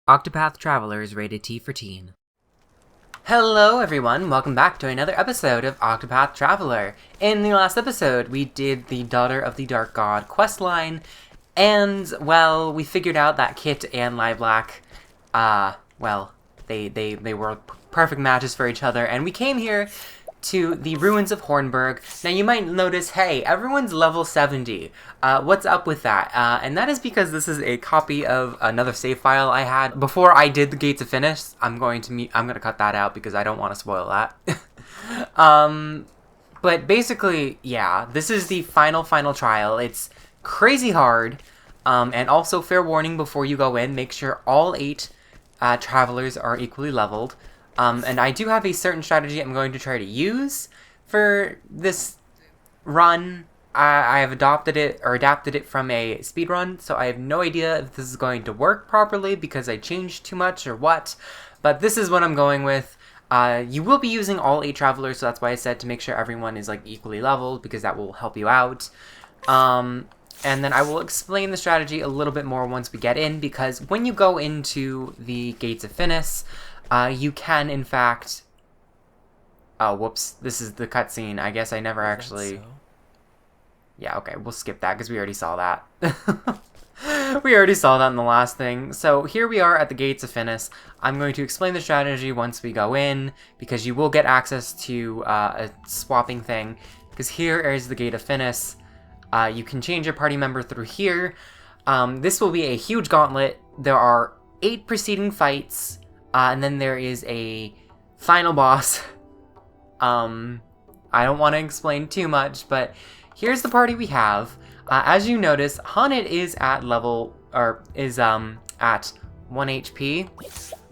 Octopath Traveler is rated T for teen. Hello everyone, welcome back to another episode of Octopath Traveler. In the last episode, we did the Daughter of the Dark God questline, and, well, we figured out that Kit and Lilac, they were perfect matches for each other, and we came here to the Ruins of Hornburg. Now you might notice, hey, everyone's level 70. What's up with that? And that is because this is a copy of another save file I had before I did the Gates of Finis. I'm going to cut that out because I don't want to spoil that. But basically, yeah, this is the final trial. It's crazy hard. And also, fair warning before you go in, make sure all 8 travelers are equally leveled. And I do have a certain strategy I'm going to try to use for this run. I have adapted it from a speedrun, so I have no idea if this is going to work properly because I changed too much or what, but this is what I'm going with. You will be using all 8 travelers, so that's why I said to make sure everyone is equally leveled, because that will help you out. And then I will explain the strategy a little bit more once we get in, because when you go into the Gates of Finis, you can, in fact... Oh, whoops. This is the cutscene. I guess I never actually... So? Yeah, okay. We'll skip that, because we already saw that. We already saw that in the last thing. So, here we are at the Gates of Finis. I'm going to explain the strategy once we go in, because you will get access to a swapping thing. Because here is the Gate of Finis. You can change your party member through here. This will be a huge gauntlet. There are 8 preceding fights. And then there is a final boss. I don't want to explain too much, but here's the party we have. As you notice, Haunted is at at 1 HP.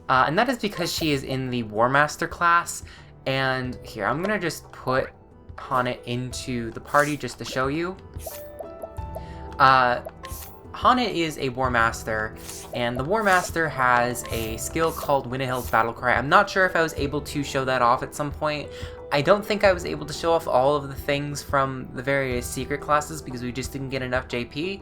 And that is because she is in the War Master class. And here, I'm going to just put Haunted into the party just to show you. Haunted is a War Master, and the War Master has a skill called Winnehill's Battle Cry. I'm not sure if I was able to show that off at some point. I don't think I was able to show off all of the things from the various secret classes because we just didn't get enough JP.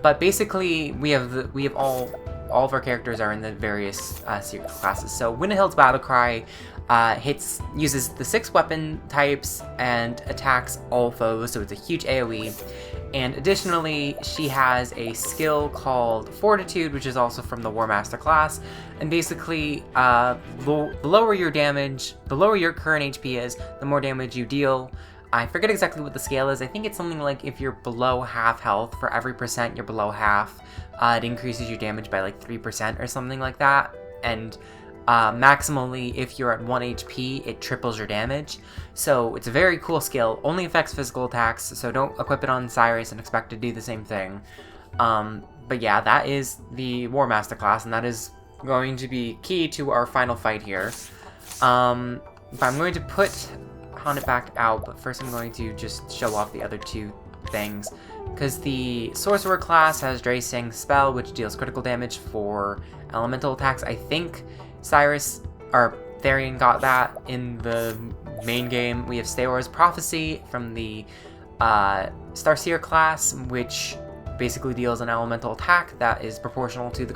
But basically, we have all of our characters are in the various secret classes. So Winnehill's Battle Cry uses the 6 weapon types and attacks all foes, so it's a huge AoE. And additionally, she has a skill called Fortitude, which is also from the War Master class. And basically, the lower your damage, the lower your current HP is, the more damage you deal. I forget exactly what the scale is. I think it's something like if you're below half health, for every percent you're below half, it increases your damage by 3% or something like that. And maximally, if you're at 1 HP, it triples your damage. So it's a very cool skill, only affects physical attacks, so don't equip it on Cyrus and expect to do the same thing. But yeah, that is the War Master class, and that is going to be key to our final fight here. But I'm going to put Haunted back out, but first I'm going to just show off the other 2 things. Because the Sorcerer class has Dracing Spell, which deals critical damage for elemental attacks. I think Cyrus, or Therian, got that in the main game. We have Steor's Prophecy from the Starseer class, which basically deals an elemental attack that is proportional to the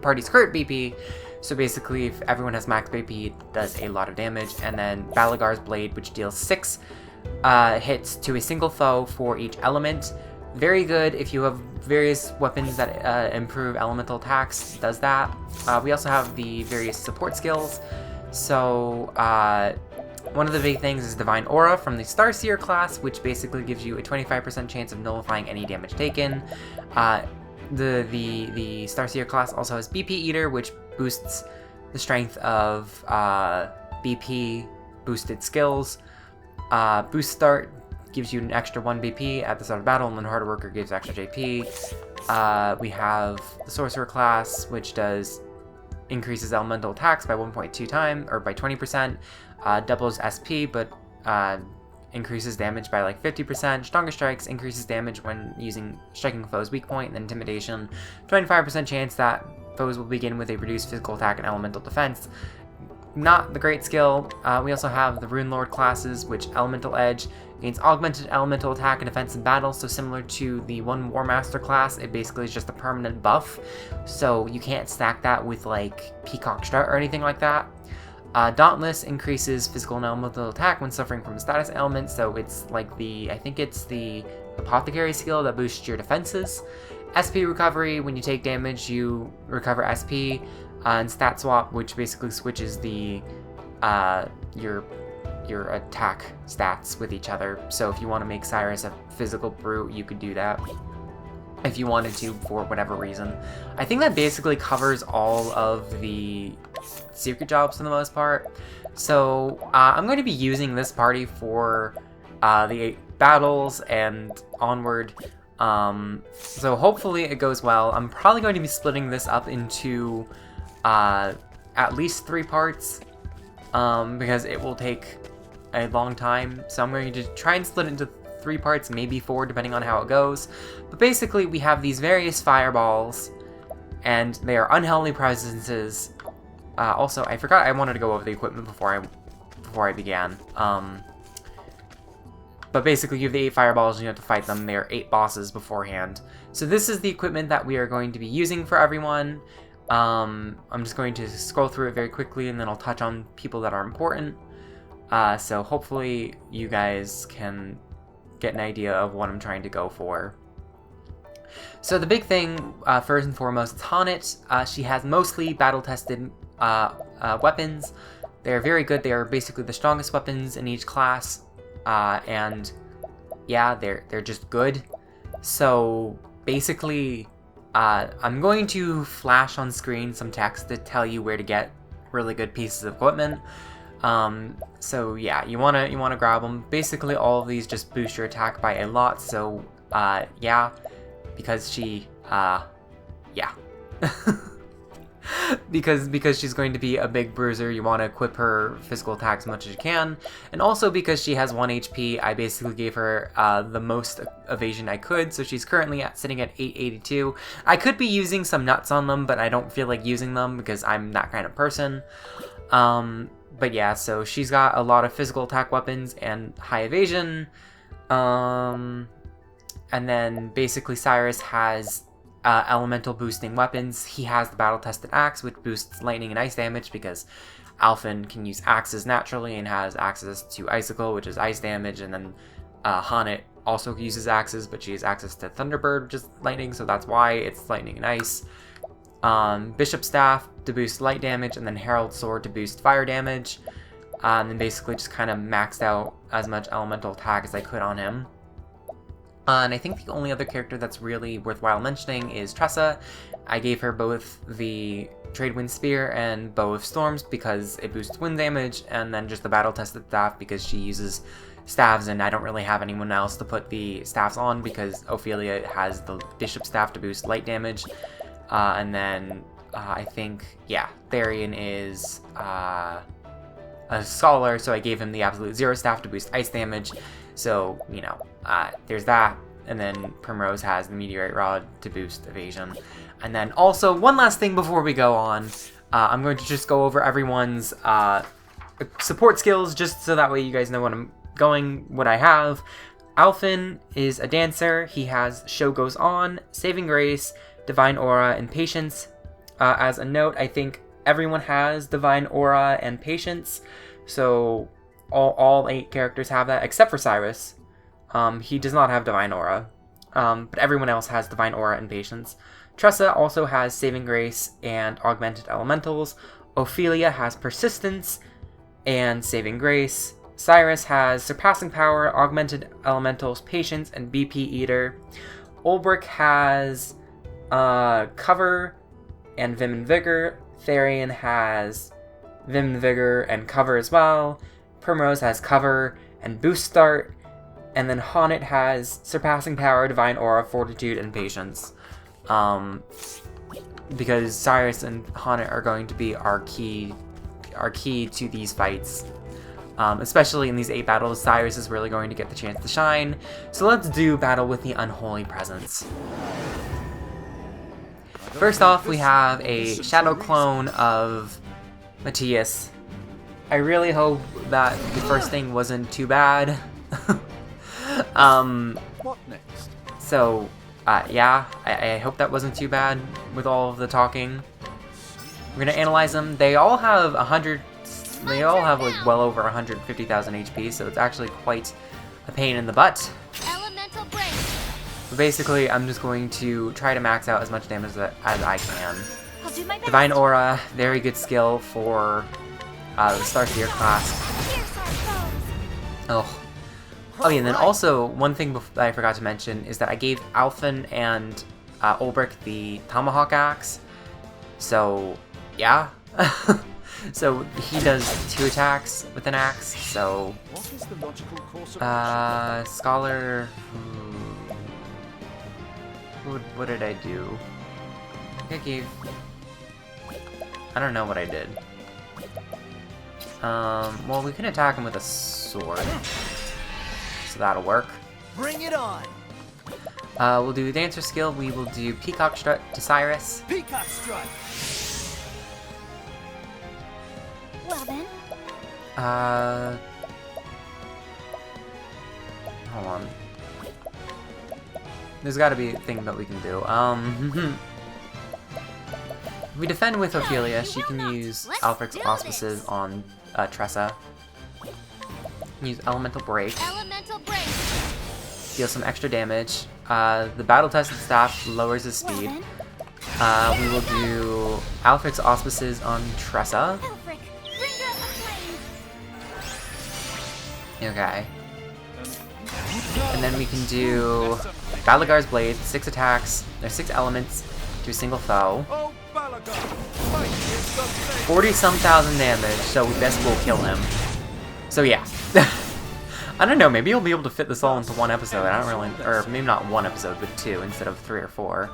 party's current BP. So basically, if everyone has max BP, it does a lot of damage. And then Balagar's Blade, which deals 6 hits to a single foe for each element. Very good if you have various weapons that improve elemental attacks, does that. We also have the various support skills. So one of the big things is Divine Aura from the Starseer class, which basically gives you a 25% chance of nullifying any damage taken. The Starseer class also has BP Eater, which boosts the strength of BP boosted skills. Boost Start gives you an extra 1 BP at the start of battle, and then Harder Worker gives extra JP. We have the Sorcerer class, which increases elemental attacks by 1.2 times, or by 20%, doubles SP, but increases damage by 50%. Stronger Strikes increases damage when striking a foe's weak point, and Intimidation, 25% chance that foes will begin with a reduced physical attack and elemental defense. not the great skill. We also have the Rune Lord classes, which Elemental Edge gains augmented elemental attack and defense in battle, so similar to the one War Master class, it basically is just a permanent buff, so you can't stack that with like Peacock Strut or anything like that. Dauntless increases physical and elemental attack when suffering from a status ailment, so it's like I think it's the Apothecary skill that boosts your defenses. SP recovery, when you take damage, you recover SP, and Stat Swap, which basically switches your attack stats with each other. So if you want to make Cyrus a physical brute, you could do that if you wanted to for whatever reason. I think that basically covers all of the secret jobs for the most part. So I'm going to be using this party for the 8 battles and onward. So hopefully it goes well. I'm probably going to be splitting this up into at least 3 parts because it will take a long time. So I'm going to try and split it into 3 parts, maybe 4, depending on how it goes. But basically, we have these various fireballs, and they are unholy presences. Also, I forgot I wanted to go over the equipment before I began. But basically, you have the 8 fireballs, and you have to fight them. They are 8 bosses beforehand. So this is the equipment that we are going to be using for everyone. I'm just going to scroll through it very quickly, and then I'll touch on people that are important. So hopefully you guys can get an idea of what I'm trying to go for. So the big thing, first and foremost, is Honnet. She has mostly battle-tested weapons. They are very good. They are basically the strongest weapons in each class. And yeah, they're just good. So basically, I'm going to flash on screen some text to tell you where to get really good pieces of equipment. So yeah, you wanna grab them. Basically, all of these just boost your attack by a lot. So yeah, because she yeah. because she's going to be a big bruiser, you want to equip her physical attack as much as you can. And also because she has 1 HP, I basically gave her the most evasion I could, so she's currently sitting at 882. I could be using some nuts on them, but I don't feel like using them because I'm that kind of person. But yeah, so she's got a lot of physical attack weapons and high evasion. And then basically Cyrus has elemental boosting weapons. He has the battle-tested axe, which boosts lightning and ice damage because Alphen can use axes naturally and has access to icicle, which is ice damage. And then Honnet also uses axes, but she has access to Thunderbird, which is lightning, so that's why it's lightning and ice. Bishop Staff to boost light damage, and then Herald Sword to boost fire damage. And then basically just kind of maxed out as much elemental attack as I could on him. And I think the only other character that's really worthwhile mentioning is Tressa. I gave her both the Trade Wind Spear and Bow of Storms because it boosts wind damage, and then just the battle-tested staff because she uses staves, and I don't really have anyone else to put the staffs on because Ophelia has the Bishop Staff to boost light damage. And then I think, yeah, Therian is a Scholar, so I gave him the Absolute Zero Staff to boost ice damage. So, you know, there's that. And then Primrose has the Meteorite Rod to boost evasion. And then also, one last thing before we go on, I'm going to just go over everyone's support skills, just so that way you guys know what I have. Alphen is a dancer. He has Show Goes On, Saving Grace, Divine Aura, and Patience. As a note, I think everyone has Divine Aura and Patience, so all 8 characters have that, except for Cyrus. He does not have Divine Aura, but everyone else has Divine Aura and Patience. Tressa also has Saving Grace and Augmented Elementals. Ophelia has Persistence and Saving Grace. Cyrus has Surpassing Power, Augmented Elementals, Patience, and BP Eater. Ulbrich has Cover and Vim and Vigor. Therian has Vim and Vigor and Cover as well. Primrose has Cover and Boost Start. And then Honnet has Surpassing Power, Divine Aura, Fortitude, and Patience. Because Cyrus and Honnet are going to be our key to these fights. Especially in these 8 battles, Cyrus is really going to get the chance to shine. So let's do battle with the Unholy Presence. First off, we have a shadow clone of Matthias, I really hope that the first thing wasn't too bad. What next? So, yeah, I hope that wasn't too bad with all of the talking. We're gonna analyze them. They all have like well over 150,000 HP, so it's actually quite a pain in the butt. Elemental break. But basically, I'm just going to try to max out as much damage as I can. I'll do my best. Divine Aura, very good skill for the Starseer class. Here's our foes. Oh. Oh yeah, and then also, one thing that I forgot to mention is that I gave Alphen and Ulbrich the Tomahawk Axe. So, yeah. So, he does 2 attacks with an axe, so... What is the logical course of Scholar... What did I do? I think I gave... I don't know what I did. Well, we can attack him with a sword. So that'll work. Bring it on! We'll do Dancer skill. We will do Peacock Strut to Cyrus. Peacock strut! Well then. Hold on. There's gotta be a thing that we can do. If we defend with Ophelia, she can use Alfric's Auspices on Tressa. Use Elemental Break. Elemental break. Deal some extra damage. The Battle-Tested Staff lowers his speed. We will do Alfric's Auspices on Tressa. Elfric, bringer of flame. Okay. And then we can do Balagar's Blade, 6 attacks, there's 6 elements to a single foe. Oh, Balagar! Fight against the flame! 40-some thousand damage, so we best will kill him. So yeah. I don't know, maybe you'll be able to fit this all into one episode. I don't really, or maybe not one episode, but 2 instead of 3 or 4.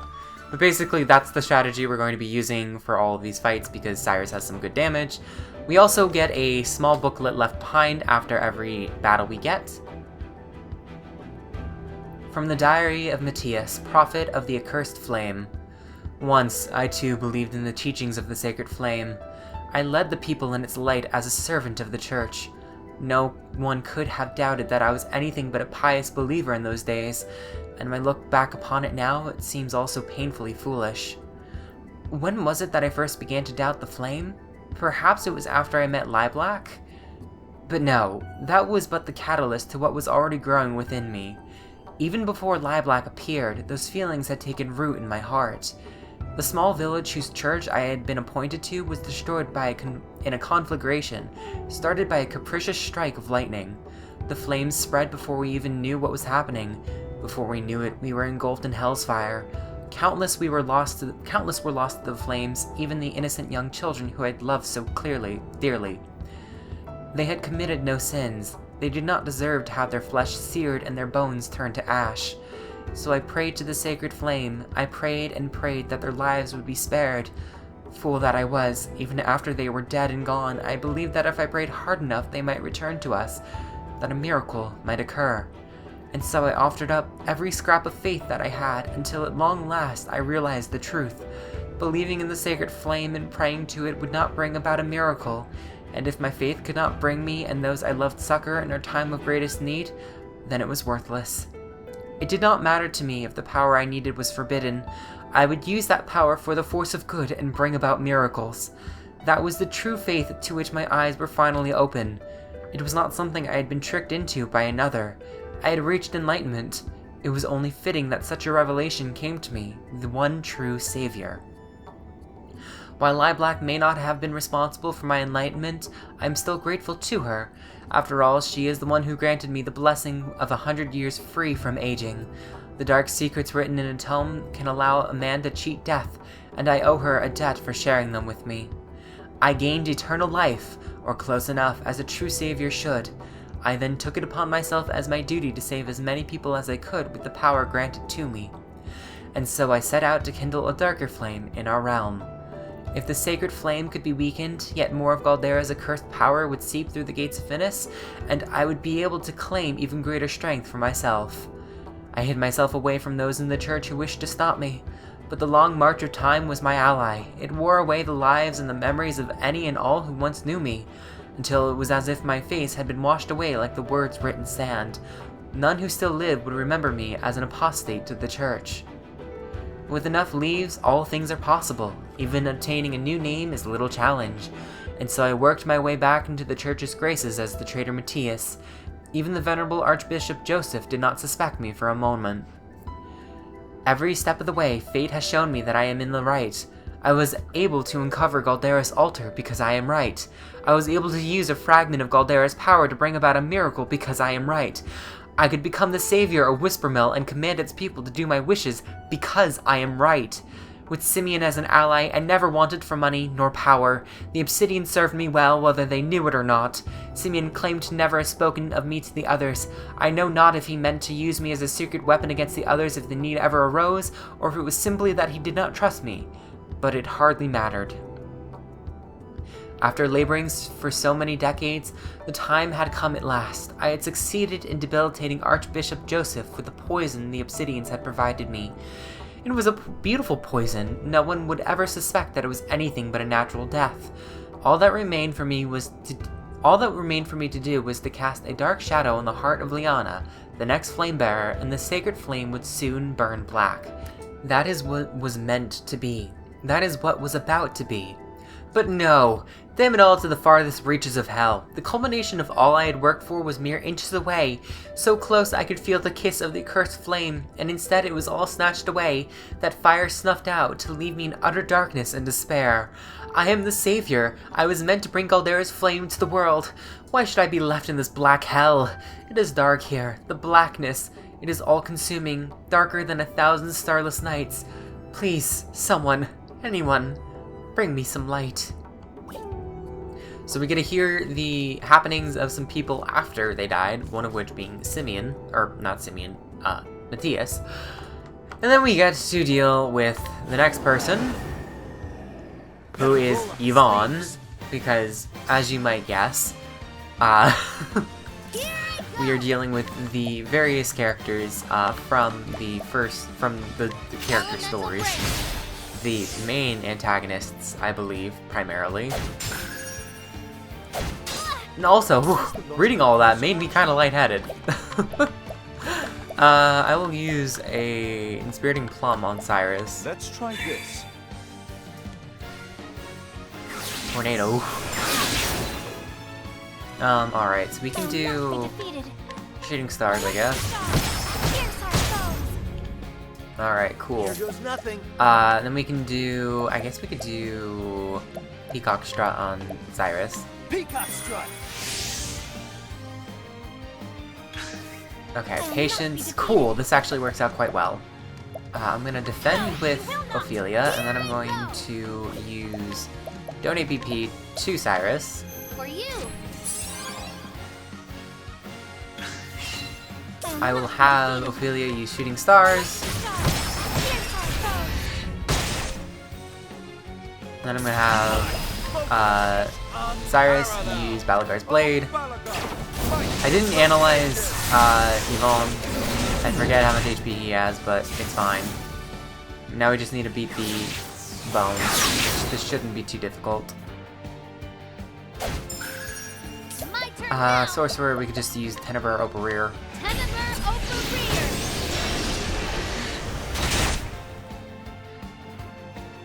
But basically, that's the strategy we're going to be using for all of these fights because Cyrus has some good damage. We also get a small booklet left behind after every battle we get. From the Diary of Matthias, Prophet of the Accursed Flame. Once, I too believed in the teachings of the Sacred Flame. I led the people in its light as a servant of the Church. No one could have doubted that I was anything but a pious believer in those days, and when I look back upon it now, it seems also painfully foolish. When was it that I first began to doubt the flame? Perhaps it was after I met Liblack? But no, that was but the catalyst to what was already growing within me. Even before Liblack appeared, those feelings had taken root in my heart. The small village whose church I had been appointed to was destroyed in a conflagration, started by a capricious strike of lightning. The flames spread before we even knew what was happening. Before we knew it, we were engulfed in hell's fire. Countless were lost to the flames, even the innocent young children who I had loved so dearly. They had committed no sins. They did not deserve to have their flesh seared and their bones turned to ash. So I prayed to the sacred flame. I prayed and prayed that their lives would be spared. Fool that I was, even after they were dead and gone, I believed that if I prayed hard enough they might return to us, that a miracle might occur. And so I offered up every scrap of faith that I had, until at long last I realized the truth. Believing in the sacred flame and praying to it would not bring about a miracle, and if my faith could not bring me and those I loved succor in our time of greatest need, then it was worthless. It did not matter to me if the power I needed was forbidden. I would use that power for the force of good and bring about miracles. That was the true faith to which my eyes were finally open. It was not something I had been tricked into by another. I had reached enlightenment. It was only fitting that such a revelation came to me, the one true savior. While Liblack may not have been responsible for my enlightenment, I am still grateful to her. After all, she is the one who granted me the blessing of 100 years free from aging. The dark secrets written in a tome can allow a man to cheat death, and I owe her a debt for sharing them with me. I gained eternal life, or close enough, as a true savior should. I then took it upon myself as my duty to save as many people as I could with the power granted to me. And so I set out to kindle a darker flame in our realm. If the sacred flame could be weakened, yet more of Galdera's accursed power would seep through the Gates of Finis, and I would be able to claim even greater strength for myself. I hid myself away from those in the church who wished to stop me, but the long march of time was my ally. It wore away the lives and the memories of any and all who once knew me. until it was as if my face had been washed away like the words written in sand. None who still live would remember me as an apostate to the church. With enough leaves, all things are possible. Even obtaining a new name is little challenge. And so I worked my way back into the church's graces as the traitor Matthias. Even the venerable Archbishop Joseph did not suspect me for a moment. Every step of the way, fate has shown me that I am in the right. I was able to uncover Galdera's altar because I am right. I was able to use a fragment of Galdera's power to bring about a miracle because I am right. I could become the savior of Whispermill and command its people to do my wishes because I am right. With Simeon as an ally, I never wanted for money nor power. The Obsidian served me well, whether they knew it or not. Simeon claimed to never have spoken of me to the others. I know not if he meant to use me as a secret weapon against the others if the need ever arose, or if it was simply that he did not trust me. But it hardly mattered. After laboring for so many decades, the time had come at last. I had succeeded in debilitating Archbishop Joseph with the poison the Obsidians had provided me. It was a beautiful poison. No one would ever suspect that it was anything but a natural death. All that remained for me to do was to cast a dark shadow on the heart of Liana, the next flame bearer, and the sacred flame would soon burn black. That is what was meant to be. That is what was about to be. But no! Damn it all to the farthest reaches of hell. The culmination of all I had worked for was mere inches away, so close I could feel the kiss of the accursed flame, and instead it was all snatched away, that fire snuffed out, to leave me in utter darkness and despair. I am the savior. I was meant to bring Galdera's flame to the world. Why should I be left in this black hell? It is dark here. The blackness. It is all-consuming, darker than 1,000 starless nights. Please, someone, anyone, bring me some light. So we get to hear the happenings of some people after they died, one of which being Simeon, or not Simeon, Matthias. And then we get to deal with the next person, who is Yvonne, because, as you might guess, we are dealing with the various characters from the character stories. The main antagonists, I believe, primarily. And also, reading all that made me kind of lightheaded. I will use a Inspiriting Plum on Cyrus. Let's try this. Tornado. Alright, so we can do Shooting Stars, I guess. Alright, cool. Here goes nothing. Then we can do, I guess we could do Peacock Strut on Cyrus. Peacock strut. Okay, Patience. Cool, this actually works out quite well. I'm gonna defend with Ophelia, and then I'm going to use Donate BP to Cyrus. For you. I will have Ophelia use Shooting Stars. And then I'm gonna have Cyrus use Balagar's Blade. I didn't analyze Yvonne. I forget how much HP he has, but it's fine. Now we just need to beat the bones. This shouldn't be too difficult. My turn now. Sorcerer, we could just use Tenebror Opereer. Tenebror Opereer.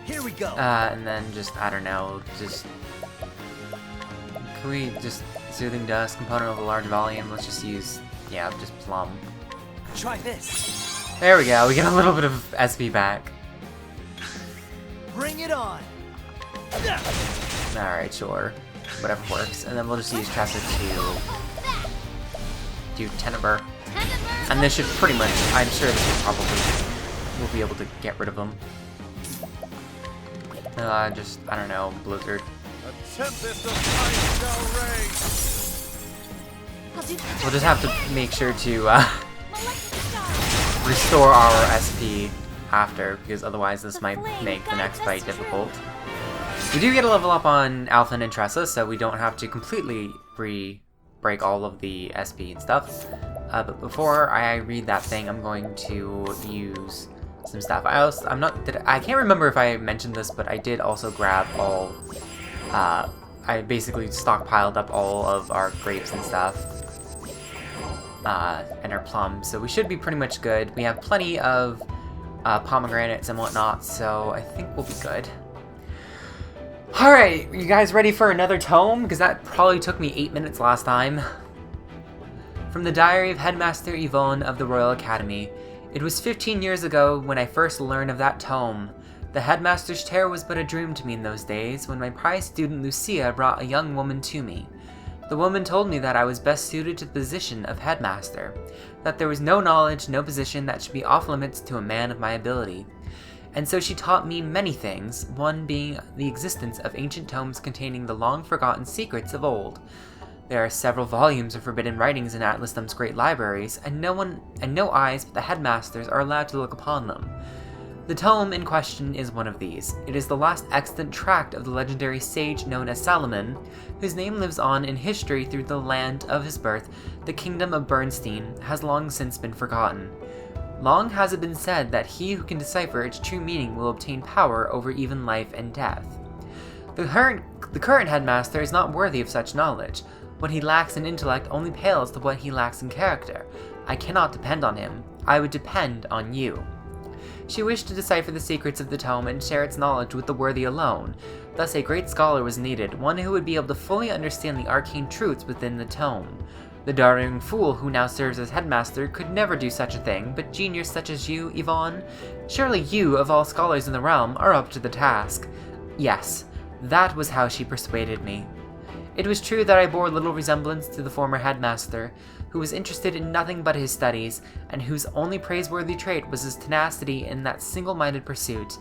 Here we go. And then just, I don't know, just... Can we just... Soothing Dust, component of a large volume, let's just use, yeah, just Plum. Try this. There we go, we get a little bit of SP back. Bring it on. Alright, sure. Whatever works. And then we'll just use Tressa to do Tenebror. And this should pretty much, I'm sure this will probably, we'll be able to get rid of them. Just, I don't know, Blizzard. A tempest of ice shall reign. We'll just have to make sure to restore our SP after, because otherwise this might make the next fight difficult. We do get a level up on Alphen and Tressa, so we don't have to completely break all of the SP and stuff. But before I read that thing, I'm going to use some stuff. I can't remember if I mentioned this, but I did also grab all I basically stockpiled up all of our grapes and stuff. And our plums, so we should be pretty much good. We have plenty of pomegranates and whatnot, so I think we'll be good. Alright, you guys ready for another tome? Because that probably took me 8 minutes last time. From the Diary of Headmaster Yvonne of the Royal Academy. It was 15 years ago when I first learned of that tome. The headmaster's chair was but a dream to me in those days, when my prized student Lucia brought a young woman to me. The woman told me that I was best suited to the position of headmaster, that there was no knowledge, no position that should be off limits to a man of my ability. And so she taught me many things, one being the existence of ancient tomes containing the long-forgotten secrets of old. There are several volumes of forbidden writings in Atlasdom's great libraries, and no eyes but the headmasters are allowed to look upon them. The tome in question is one of these. It is the last extant tract of the legendary sage known as Salomon, whose name lives on in history through the land of his birth. The kingdom of Bernstein has long since been forgotten. Long has it been said that he who can decipher its true meaning will obtain power over even life and death. The current headmaster is not worthy of such knowledge. What he lacks in intellect only pales to what he lacks in character. I cannot depend on him. I would depend on you. She wished to decipher the secrets of the tome and share its knowledge with the worthy alone. Thus a great scholar was needed, one who would be able to fully understand the arcane truths within the tome. The darling fool who now serves as headmaster could never do such a thing, but genius such as you, Yvonne? Surely you, of all scholars in the realm, are up to the task. Yes, that was how she persuaded me. It was true that I bore little resemblance to the former headmaster, who was interested in nothing but his studies, and whose only praiseworthy trait was his tenacity in that single-minded pursuit.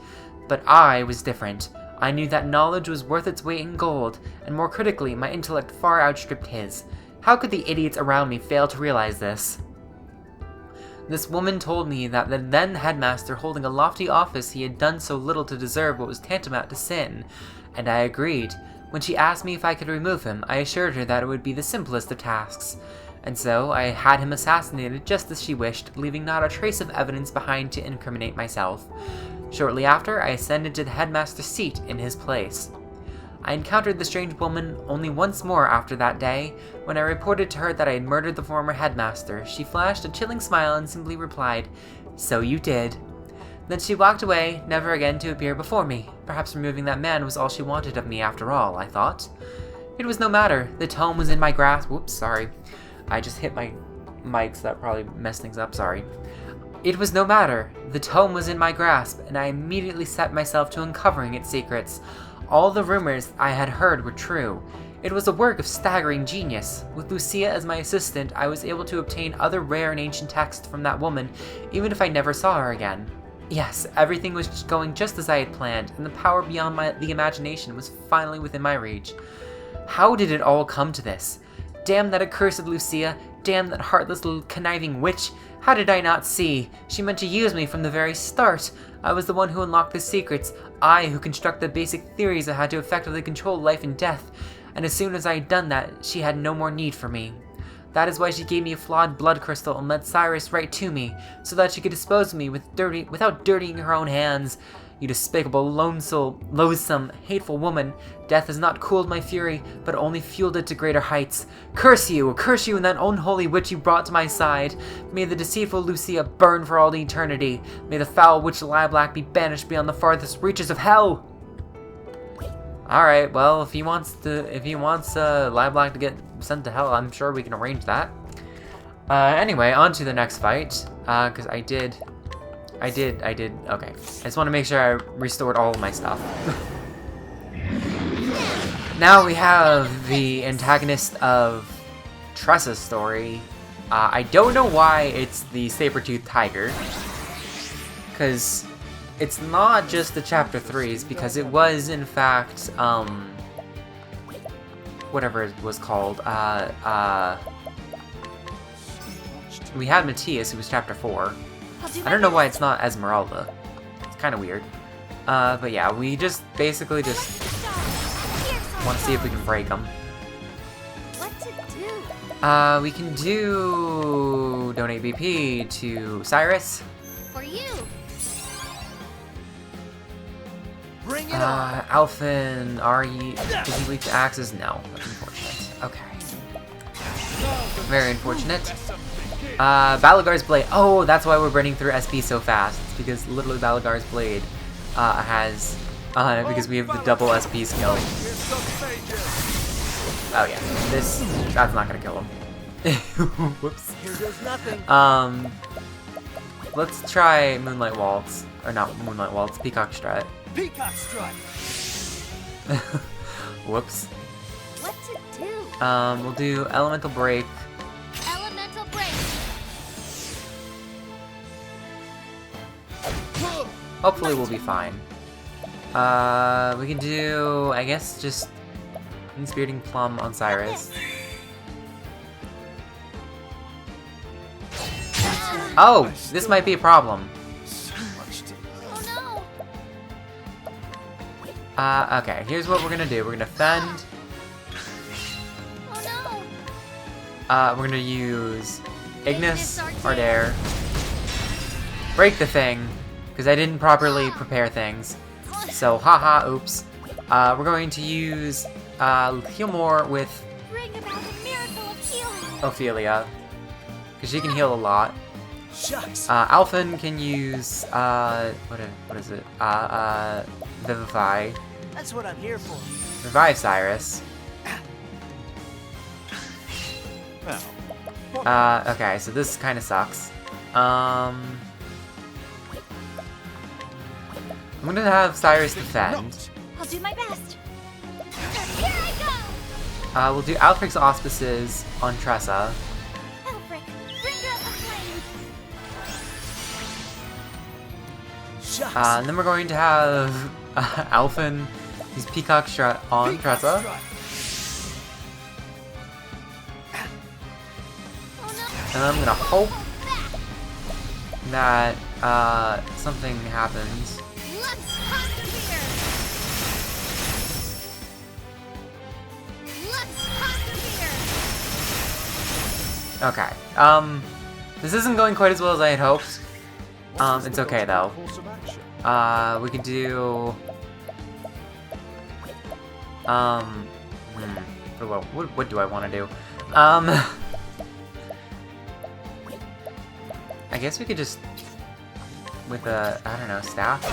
But I was different. I knew that knowledge was worth its weight in gold, and more critically, my intellect far outstripped his. How could the idiots around me fail to realize this? This woman told me that the then headmaster, holding a lofty office, he had done so little to deserve what was tantamount to sin, and I agreed. When she asked me if I could remove him, I assured her that it would be the simplest of tasks. And so, I had him assassinated just as she wished, leaving not a trace of evidence behind to incriminate myself. Shortly after, I ascended to the headmaster's seat in his place. I encountered the strange woman only once more after that day. When I reported to her that I had murdered the former headmaster, she flashed a chilling smile and simply replied, "So you did." Then she walked away, never again to appear before me. Perhaps removing that man was all she wanted of me after all, I thought. It was no matter. The tome was in my grasp. Whoops, sorry. I just hit my mic, so that probably messed things up, sorry. It was no matter. The tome was in my grasp, and I immediately set myself to uncovering its secrets. All the rumors I had heard were true. It was a work of staggering genius. With Lucia as my assistant, I was able to obtain other rare and ancient texts from that woman, even if I never saw her again. Yes, everything was going just as I had planned, and the power beyond the imagination was finally within my reach. How did it all come to this? Damn that accursed Lucia, damn that heartless little conniving witch. How did I not see? She meant to use me from the very start. I was the one who unlocked the secrets, I who constructed the basic theories of how to effectively control life and death, and as soon as I had done that, she had no more need for me. That is why she gave me a flawed blood crystal and led Cyrus right to me, so that she could dispose of me without dirtying her own hands. You despicable, loathsome, hateful woman. Death has not cooled my fury, but only fueled it to greater heights. Curse you and that unholy witch you brought to my side. May the deceitful Lucia burn for all eternity. May the foul witch Lilac be banished beyond the farthest reaches of hell. Alright, well, if he wants Lilac to get sent to hell, I'm sure we can arrange that. Anyway, on to the next fight, because I did, okay. I just want to make sure I restored all of my stuff. Now we have the antagonist of Tressa's story. I don't know why it's the saber-toothed tiger, because it's not just the chapter 3s, because it was, in fact, whatever it was called, we had Matthias, who was chapter 4. I don't know why it's not Esmeralda. It's kind of weird. But yeah, we just basically just want to see if we can break them. What to do? We can do donate BP to Cyrus. For you. Bring it Alphen, is he weak to axes? No. That's unfortunate. Okay. Very unfortunate. Balagar's Blade. Oh, that's why we're burning through SP so fast. It's because literally Balagar's Blade has... because we have the double SP skill. Oh yeah, that's not gonna kill him. Whoops. Here goes nothing. Let's try Moonlight Waltz. Or not Moonlight Waltz, Peacock Strut. Peacock strut. Whoops. What to do? We'll do Elemental Break. Elemental break. Hopefully we'll be fine. We can do, I guess, just Inspiriting Plum on Cyrus. Oh, this might be a problem. Oh no. Okay, here's what we're gonna do. We're gonna fend. Oh no. We're gonna use Ignis Ardere. Break the thing, because I didn't properly prepare things. So, haha, oops. We're going to use Heal More with Bring about the miracle of healing. Ophelia, because she can heal a lot. Shucks. Alphen can use what is it? Vivify. That's what I'm here for. Revive Cyrus. Okay, so this kind of sucks. I'm gonna have Cyrus defend. I'll do my best. Here I go. We'll do Alfric's Auspices on Tressa. Elfric, bringer of the flame. Shucks. And then we're going to have Alphen use Peacock Strut on Peacock Tressa. strut. Oh no. And I'm gonna hope that something happens. Let's persevere. Let's persevere. Okay. This isn't going quite as well as I had hoped. It's okay though. We could do... what do I want to do? I guess we could just... with a, I don't know, staff?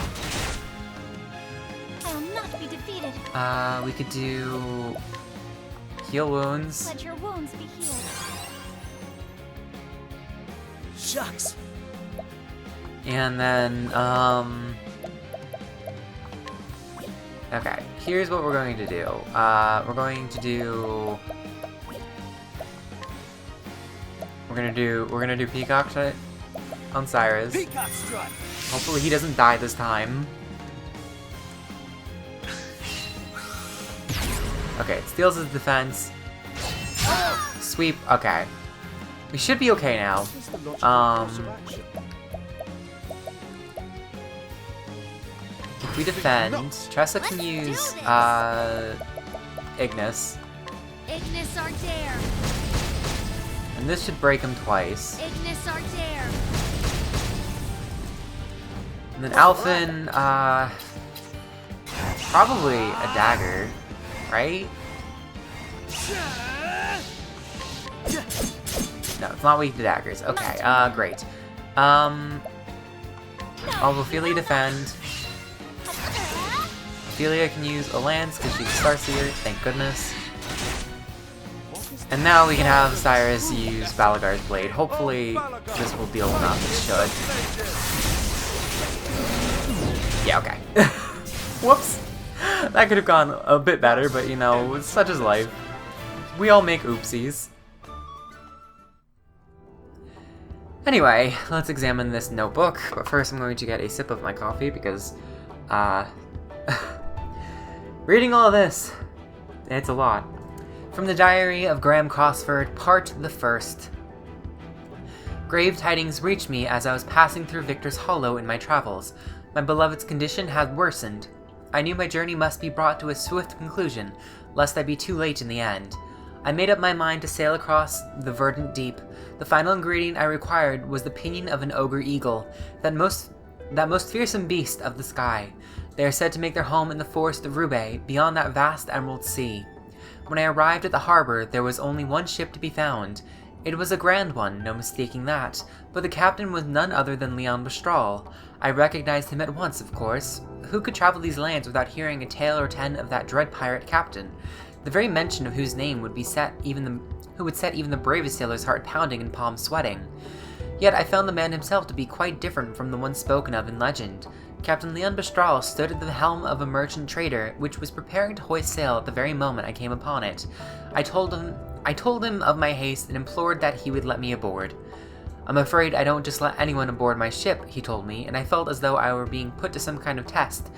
I will not be defeated. We could do... Heal Wounds. Let your wounds be healed. Shucks. And then, okay, here's what we're going to do. We're gonna do Peacock Strut on Cyrus. Peacock strut. Hopefully he doesn't die this time. Okay, it steals his defense. Sweep, okay. We should be okay now. If we defend, Tressa can use, Ignis. Ignis Ardere. And this should break him twice. Ignis Ardere. And then Alphen, probably a dagger, right? No, it's not weak to daggers. Okay, great. Ophelia defend. Ophelia can use a lance because she's Starseer, thank goodness. And now we can have Cyrus use Balagar's Blade. Hopefully this will deal enough, it should. Yeah, okay. Whoops. That could have gone a bit better, but you know, such is life. We all make oopsies. Anyway, let's examine this notebook, but first I'm going to get a sip of my coffee because, reading all this, it's a lot. From the Diary of Graham Cosford, Part the First. Grave tidings reached me as I was passing through Victor's Hollow in my travels. My beloved's condition had worsened. I knew my journey must be brought to a swift conclusion, lest I be too late in the end. I made up my mind to sail across the verdant deep. The final ingredient I required was the pinion of an ogre eagle, that most fearsome beast of the sky. They are said to make their home in the forest of Roubaix, beyond that vast emerald sea. When I arrived at the harbor, there was only one ship to be found. It was a grand one, no mistaking that, but the captain was none other than Leon Bestral. I recognized him at once, of course. Who could travel these lands without hearing a tale or 10 of that dread pirate captain, the very mention of whose name would set even the bravest sailor's heart pounding and palms sweating? Yet I found the man himself to be quite different from the one spoken of in legend. Captain Leon Bestral stood at the helm of a merchant trader, which was preparing to hoist sail at the very moment I came upon it. I told him of my haste and implored that he would let me aboard. "I'm afraid I don't just let anyone aboard my ship," he told me, and I felt as though I were being put to some kind of test.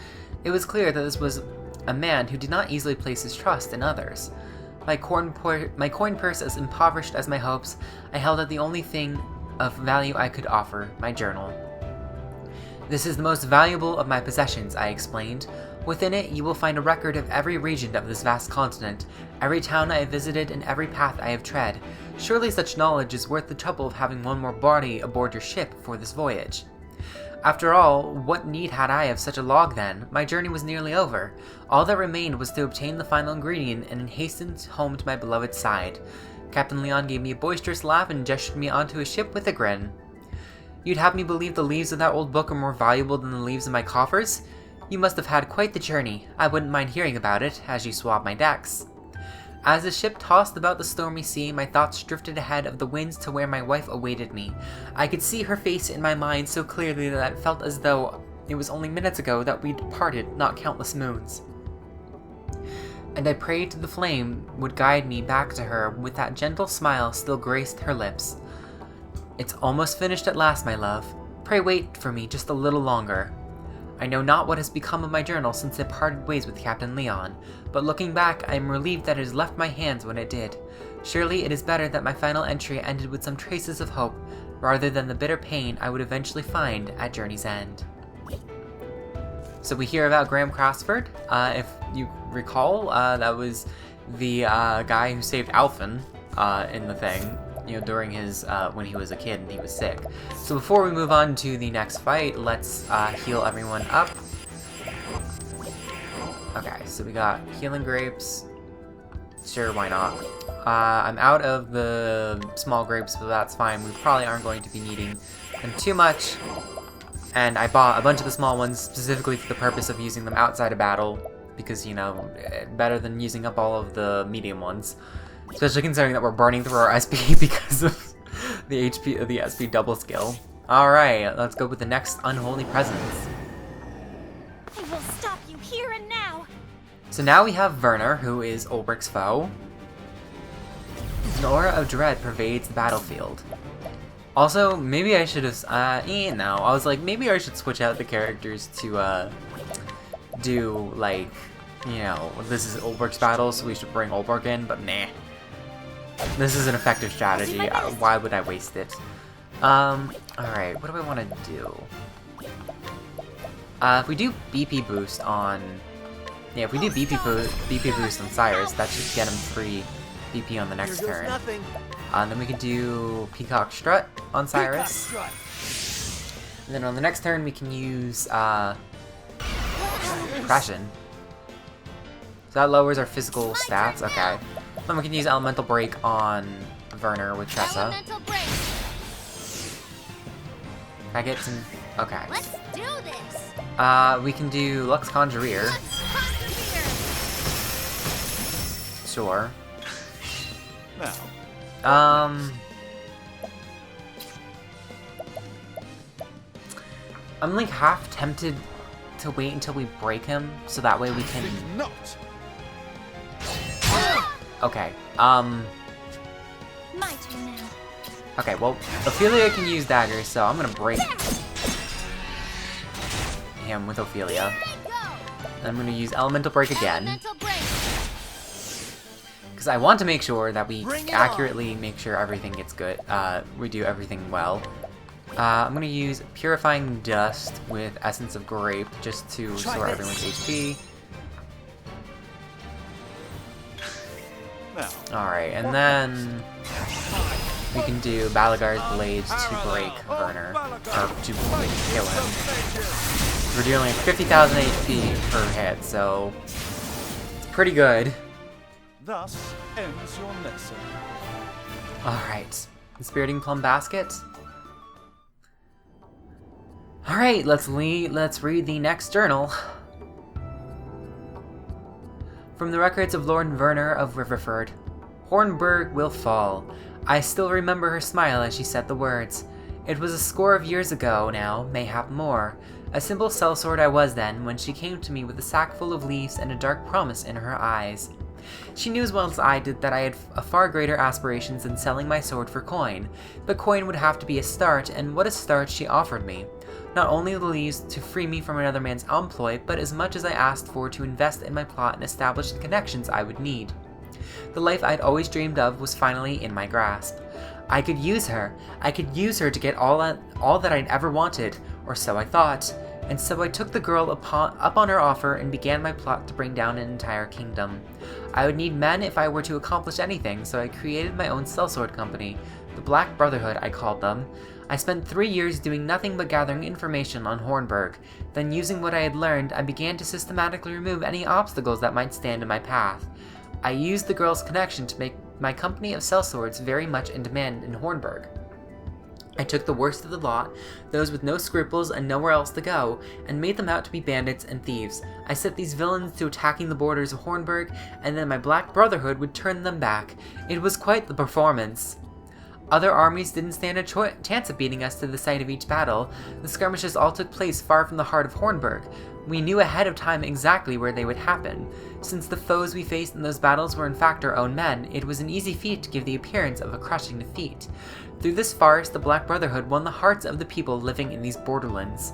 It was clear that this was a man who did not easily place his trust in others. My coin purse as impoverished as my hopes, I held out the only thing of value I could offer, my journal. "This is the most valuable of my possessions," I explained. "Within it you will find a record of every region of this vast continent, every town I have visited and every path I have tread. Surely such knowledge is worth the trouble of having one more body aboard your ship for this voyage." After all, what need had I of such a log then? My journey was nearly over. All that remained was to obtain the final ingredient and hasten home to my beloved's side. Captain Leon gave me a boisterous laugh and gestured me onto his ship with a grin. "You'd have me believe the leaves of that old book are more valuable than the leaves of my coffers? You must have had quite the journey. I wouldn't mind hearing about it, as you swab my decks." As the ship tossed about the stormy sea, my thoughts drifted ahead of the winds to where my wife awaited me. I could see her face in my mind so clearly that it felt as though it was only minutes ago that we'd parted, not countless moons. And I prayed the flame would guide me back to her with that gentle smile still graced her lips. "It's almost finished at last, my love. Pray wait for me just a little longer." I know not what has become of my journal since I parted ways with Captain Leon, but looking back, I am relieved that it has left my hands when it did. Surely it is better that my final entry ended with some traces of hope, rather than the bitter pain I would eventually find at journey's end. So we hear about Graham Crossford. If you recall, that was the guy who saved Alphen in the thing, during his, when he was a kid and he was sick. So before we move on to the next fight, let's heal everyone up. Okay, so we got healing grapes. Sure, why not? I'm out of the small grapes, but that's fine. We probably aren't going to be needing them too much. And I bought a bunch of the small ones specifically for the purpose of using them outside of battle, because, better than using up all of the medium ones. Especially considering that we're burning through our SP because of the HP of the SP double skill. Alright, let's go with the next unholy presence. I will stop you here and now. So now we have Werner, who is Ulrich's foe. An aura of dread pervades the battlefield. Also, maybe I should have, no, I was like, maybe I should switch out the characters to, do, like, this is Ulrich's battle, so we should bring Ulrich in, but nah. This is an effective strategy. Why would I waste it? Alright, what do I want to do? If we do BP boost on... Yeah, if we do BP boost on Cyrus, that should get him free BP on the next turn. Then we can do Peacock Strut on Cyrus. And then on the next turn we can use Depression. So that lowers our physical stats, okay. Then we can use Elemental Break on Werner with Tressa. Can I get some... Okay. Let's do this. We can do Lux Conjurer. Let's conquer here. Sure. Now, I'm like half tempted to wait until we break him, so that way we can... not. Okay, My turn now. okay, well, Ophelia can use daggers, so I'm gonna break him with Ophelia. Here I go. And I'm gonna use Elemental Break again, Elemental break. because I want to make sure that we Bring it accurately make sure everything gets good, we do everything well. I'm gonna use Purifying Dust with Essence of Grape, just to restore everyone's HP. Now, Alright, and then we can do Balagar's Blades to break Werner, or to kill him. We're dealing 50,000 HP per hit, so it's pretty good. Thus ends your lesson. Alright, Inspiriting Plum Basket. Alright, let's read the next journal. From the records of Lord Werner of Riverford. Hornburg will fall. I still remember her smile as she said the words. It was a score of years ago now, mayhap more. A simple sellsword I was then, when she came to me with a sack full of leaves and a dark promise in her eyes. She knew as well as I did that I had far greater aspirations than selling my sword for coin, but coin would have to be a start, and what a start she offered me. Not only the leaves to free me from another man's employ, but as much as I asked for to invest in my plot and establish the connections I would need. The life I'd always dreamed of was finally in my grasp. I could use her. I could use her to get all that I'd ever wanted, or so I thought. And so I took the girl up on her offer and began my plot to bring down an entire kingdom. I would need men if I were to accomplish anything, so I created my own sellsword company. The Black Brotherhood, I called them. I spent 3 years doing nothing but gathering information on Hornburg. Then, using what I had learned, I began to systematically remove any obstacles that might stand in my path. I used the girl's connection to make my company of sellswords very much in demand in Hornburg. I took the worst of the lot, those with no scruples and nowhere else to go, and made them out to be bandits and thieves. I set these villains to attacking the borders of Hornburg, and then my Black Brotherhood would turn them back. It was quite the performance. Other armies didn't stand a chance of beating us to the site of each battle. The skirmishes all took place far from the heart of Hornburg. We knew ahead of time exactly where they would happen. Since the foes we faced in those battles were in fact our own men, it was an easy feat to give the appearance of a crushing defeat. Through this farce, the Black Brotherhood won the hearts of the people living in these borderlands.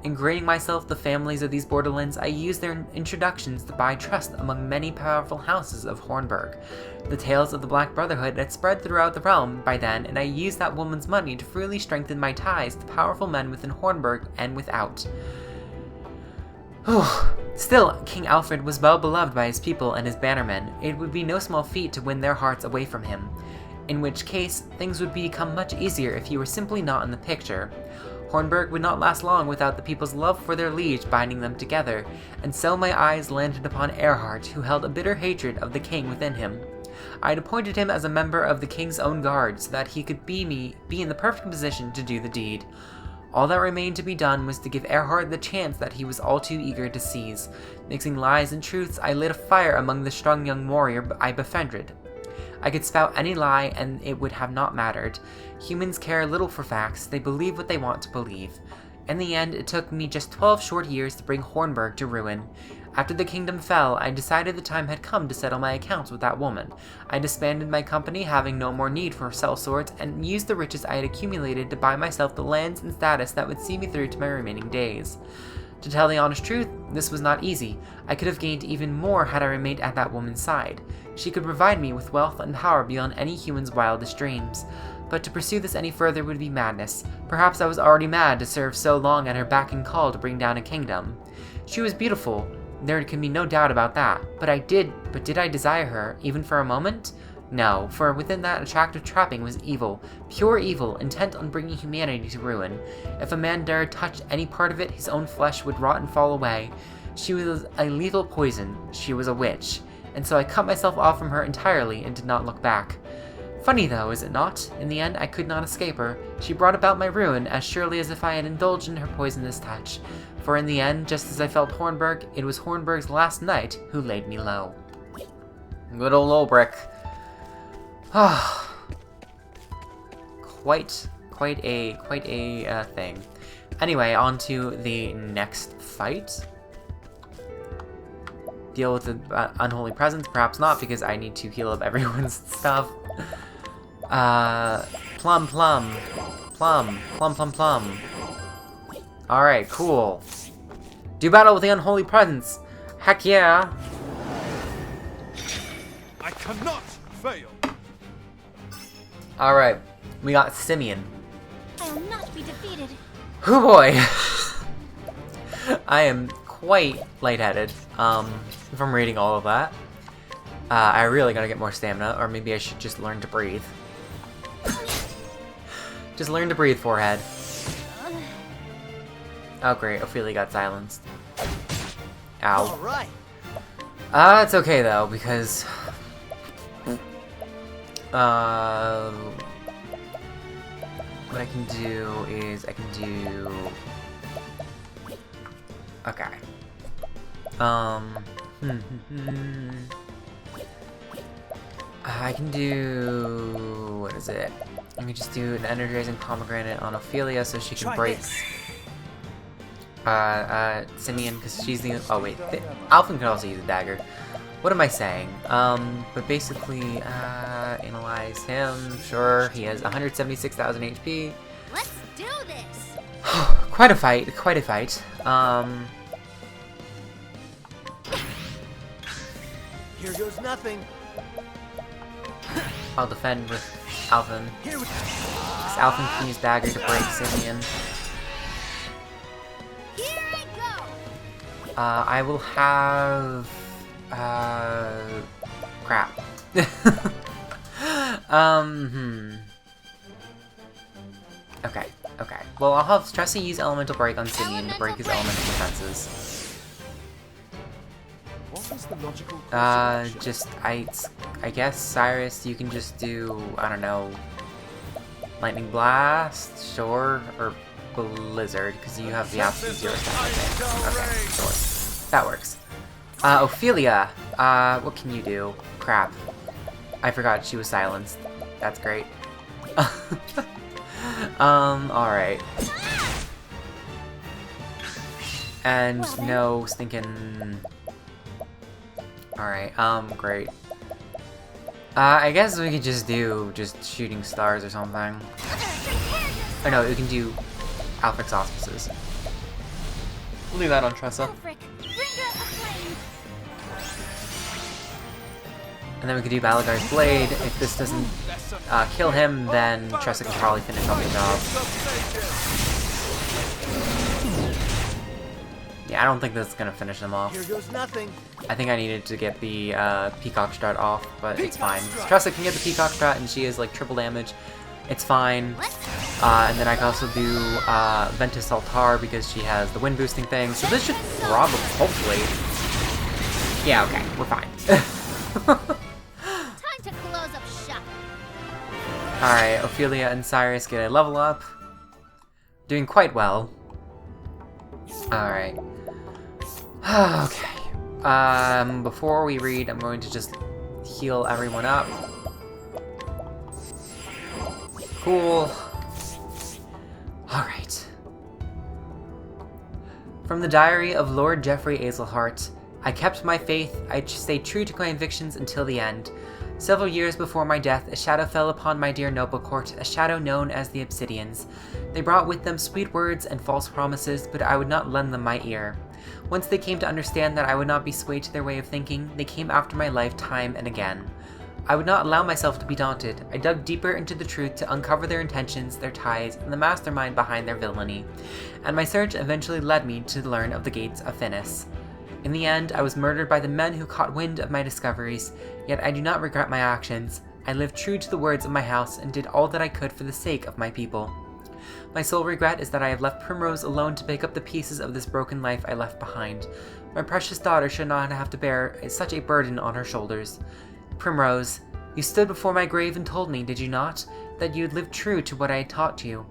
Ingraining myself the families of these borderlands, I used their introductions to buy trust among many powerful houses of Hornburg. The tales of the Black Brotherhood had spread throughout the realm by then, and I used that woman's money to freely strengthen my ties to powerful men within Hornburg and without. Still, King Alfred was well beloved by his people and his bannermen. It would be no small feat to win their hearts away from him. In which case, things would become much easier if he were simply not in the picture. Hornburg would not last long without the people's love for their liege binding them together, and so my eyes landed upon Erhard, who held a bitter hatred of the king within him. I had appointed him as a member of the king's own guard, so that he could be in the perfect position to do the deed. All that remained to be done was to give Erhard the chance that he was all too eager to seize. Mixing lies and truths, I lit a fire among the strong young warrior I befriended. I could spout any lie, and it would have not mattered. Humans care little for facts, they believe what they want to believe. In the end, it took me just 12 short years to bring Hornburg to ruin. After the kingdom fell, I decided the time had come to settle my accounts with that woman. I disbanded my company, having no more need for sellswords, and used the riches I had accumulated to buy myself the lands and status that would see me through to my remaining days. To tell the honest truth, this was not easy. I could have gained even more had I remained at that woman's side. She could provide me with wealth and power beyond any human's wildest dreams. But to pursue this any further would be madness. Perhaps I was already mad to serve so long at her beck and call to bring down a kingdom. She was beautiful, there can be no doubt about that. But did I desire her, even for a moment? No, for within that attractive trapping was evil, pure evil, intent on bringing humanity to ruin. If a man dared touch any part of it, his own flesh would rot and fall away. She was a lethal poison. She was a witch. And so I cut myself off from her entirely and did not look back. Funny though, is it not? In the end, I could not escape her. She brought about my ruin as surely as if I had indulged in her poisonous touch. For in the end, just as I felt Hornburg, it was Hornburg's last knight who laid me low. Good old Ulbrich. Quite a thing. Anyway, on to the next fight. Deal with the unholy presence? Perhaps not, because I need to heal up everyone's stuff. Plum. Alright, cool. Do battle with the unholy presence. Heck yeah. I cannot fail. Alright, we got Simeon. I'll not be defeated. Hoo boy! I am quite lightheaded, from reading all of that. I really gotta get more stamina, or maybe I should just learn to breathe. Just learn to breathe, forehead. Oh great, Ophelia got silenced. Ow. Alright. It's okay though, because... what I can do is, I can do... Okay. I can do... What is it? I can just do an energizing pomegranate on Ophelia so she can Try break... this. Simeon, because she's the... Oh wait, Alphen can also use a dagger. What am I saying? But basically, analyze him. Sure, he has 176,000 HP. Let's do this. Quite a fight, quite a fight. Here goes nothing. I'll defend with Alphen. Here we Because Alphen can use dagger to break Simeon. Here I go. I will have... crap. Okay, okay. Well, I'll have Tressa use Elemental Break on Simeon to break his elemental defenses. What is the logical course of action? Just, I guess, Cyrus, you can just do, I don't know, Lightning Blast, sure, or Blizzard, because you have the absolute zero stat. Okay, sure. That works. Ophelia, what can you do? Crap. I forgot she was silenced. That's great. Alright. And no stinking... Alright, great. I guess we could just do shooting stars or something. Or no, we can do Alfric's Auspices. We'll leave that on Tressa. Alfric, bring out the flame. And then we could do Balagar's Blade. If this doesn't kill him, then Tressa can probably finish off the job. Yeah, I don't think this is gonna finish him off. Here goes nothing. I think I needed to get the Peacock Strut off, but it's fine. Tressa can get the Peacock Strut, and she is like triple damage. It's fine. And then I can also do Ventus Altar because she has the wind boosting thing. So this should probably, hopefully. Yeah, okay, we're fine. Time to close up shop. Alright, Ophelia and Cyrus get a level up. Doing quite well. Alright. Okay. Before we read, I'm going to just heal everyone up. Cool. Alright. From the diary of Lord Geoffrey Azelhart, I kept my faith, I stayed true to my convictions until the end. Several years before my death, a shadow fell upon my dear noble court, a shadow known as the Obsidians. They brought with them sweet words and false promises, but I would not lend them my ear. Once they came to understand that I would not be swayed to their way of thinking, they came after my life time and again. I would not allow myself to be daunted. I dug deeper into the truth to uncover their intentions, their ties, and the mastermind behind their villainy. And my search eventually led me to learn of the Gates of Finis. In the end, I was murdered by the men who caught wind of my discoveries, yet I do not regret my actions. I lived true to the words of my house and did all that I could for the sake of my people. My sole regret is that I have left Primrose alone to pick up the pieces of this broken life I left behind. My precious daughter should not have to bear such a burden on her shoulders. Primrose, you stood before my grave and told me, did you not, that you had lived true to what I had taught you.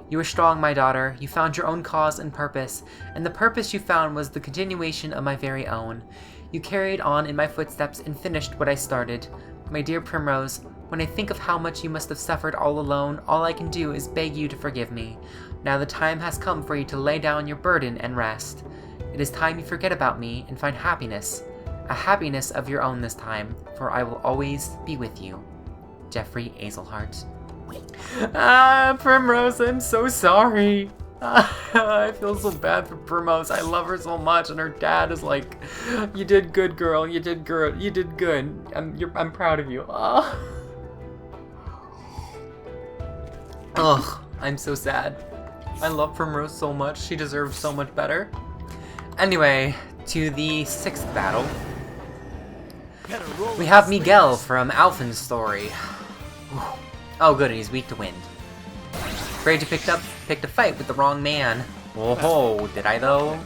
You were strong, my daughter. You found your own cause and purpose, and the purpose you found was the continuation of my very own. You carried on in my footsteps and finished what I started. My dear Primrose, when I think of how much you must have suffered all alone, all I can do is beg you to forgive me. Now the time has come for you to lay down your burden and rest. It is time you forget about me and find happiness. A happiness of your own this time, for I will always be with you. Geoffrey Azelhart. Primrose, I'm so sorry. I feel so bad for Primrose. I love her so much, and her dad is like, "You did good, girl. You did good. You did good. I'm proud of you." Ugh, I'm so sad. I love Primrose so much. She deserves so much better. Anyway, to the 6th battle. We have Miguel from Alphen's story. Oh good, and he's weak to wind. afraid to pick a fight with the wrong man. Whoa, did I though?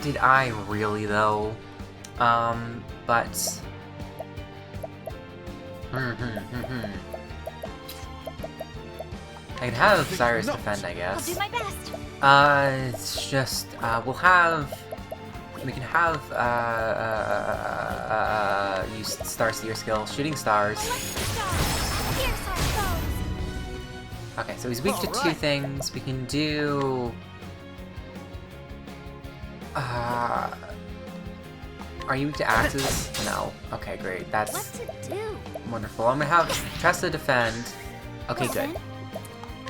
Did I really though? But... I could have Cyrus defend, I guess. I'll do my best. It's just, we can have, use Starseer skill, shooting stars. Here's our foes. Okay, so he's weak to two things. We can do, are you weak to axes? No. Okay, great. What That's to do? wonderful. I'm gonna have Tressa defend. Okay, Well good. then,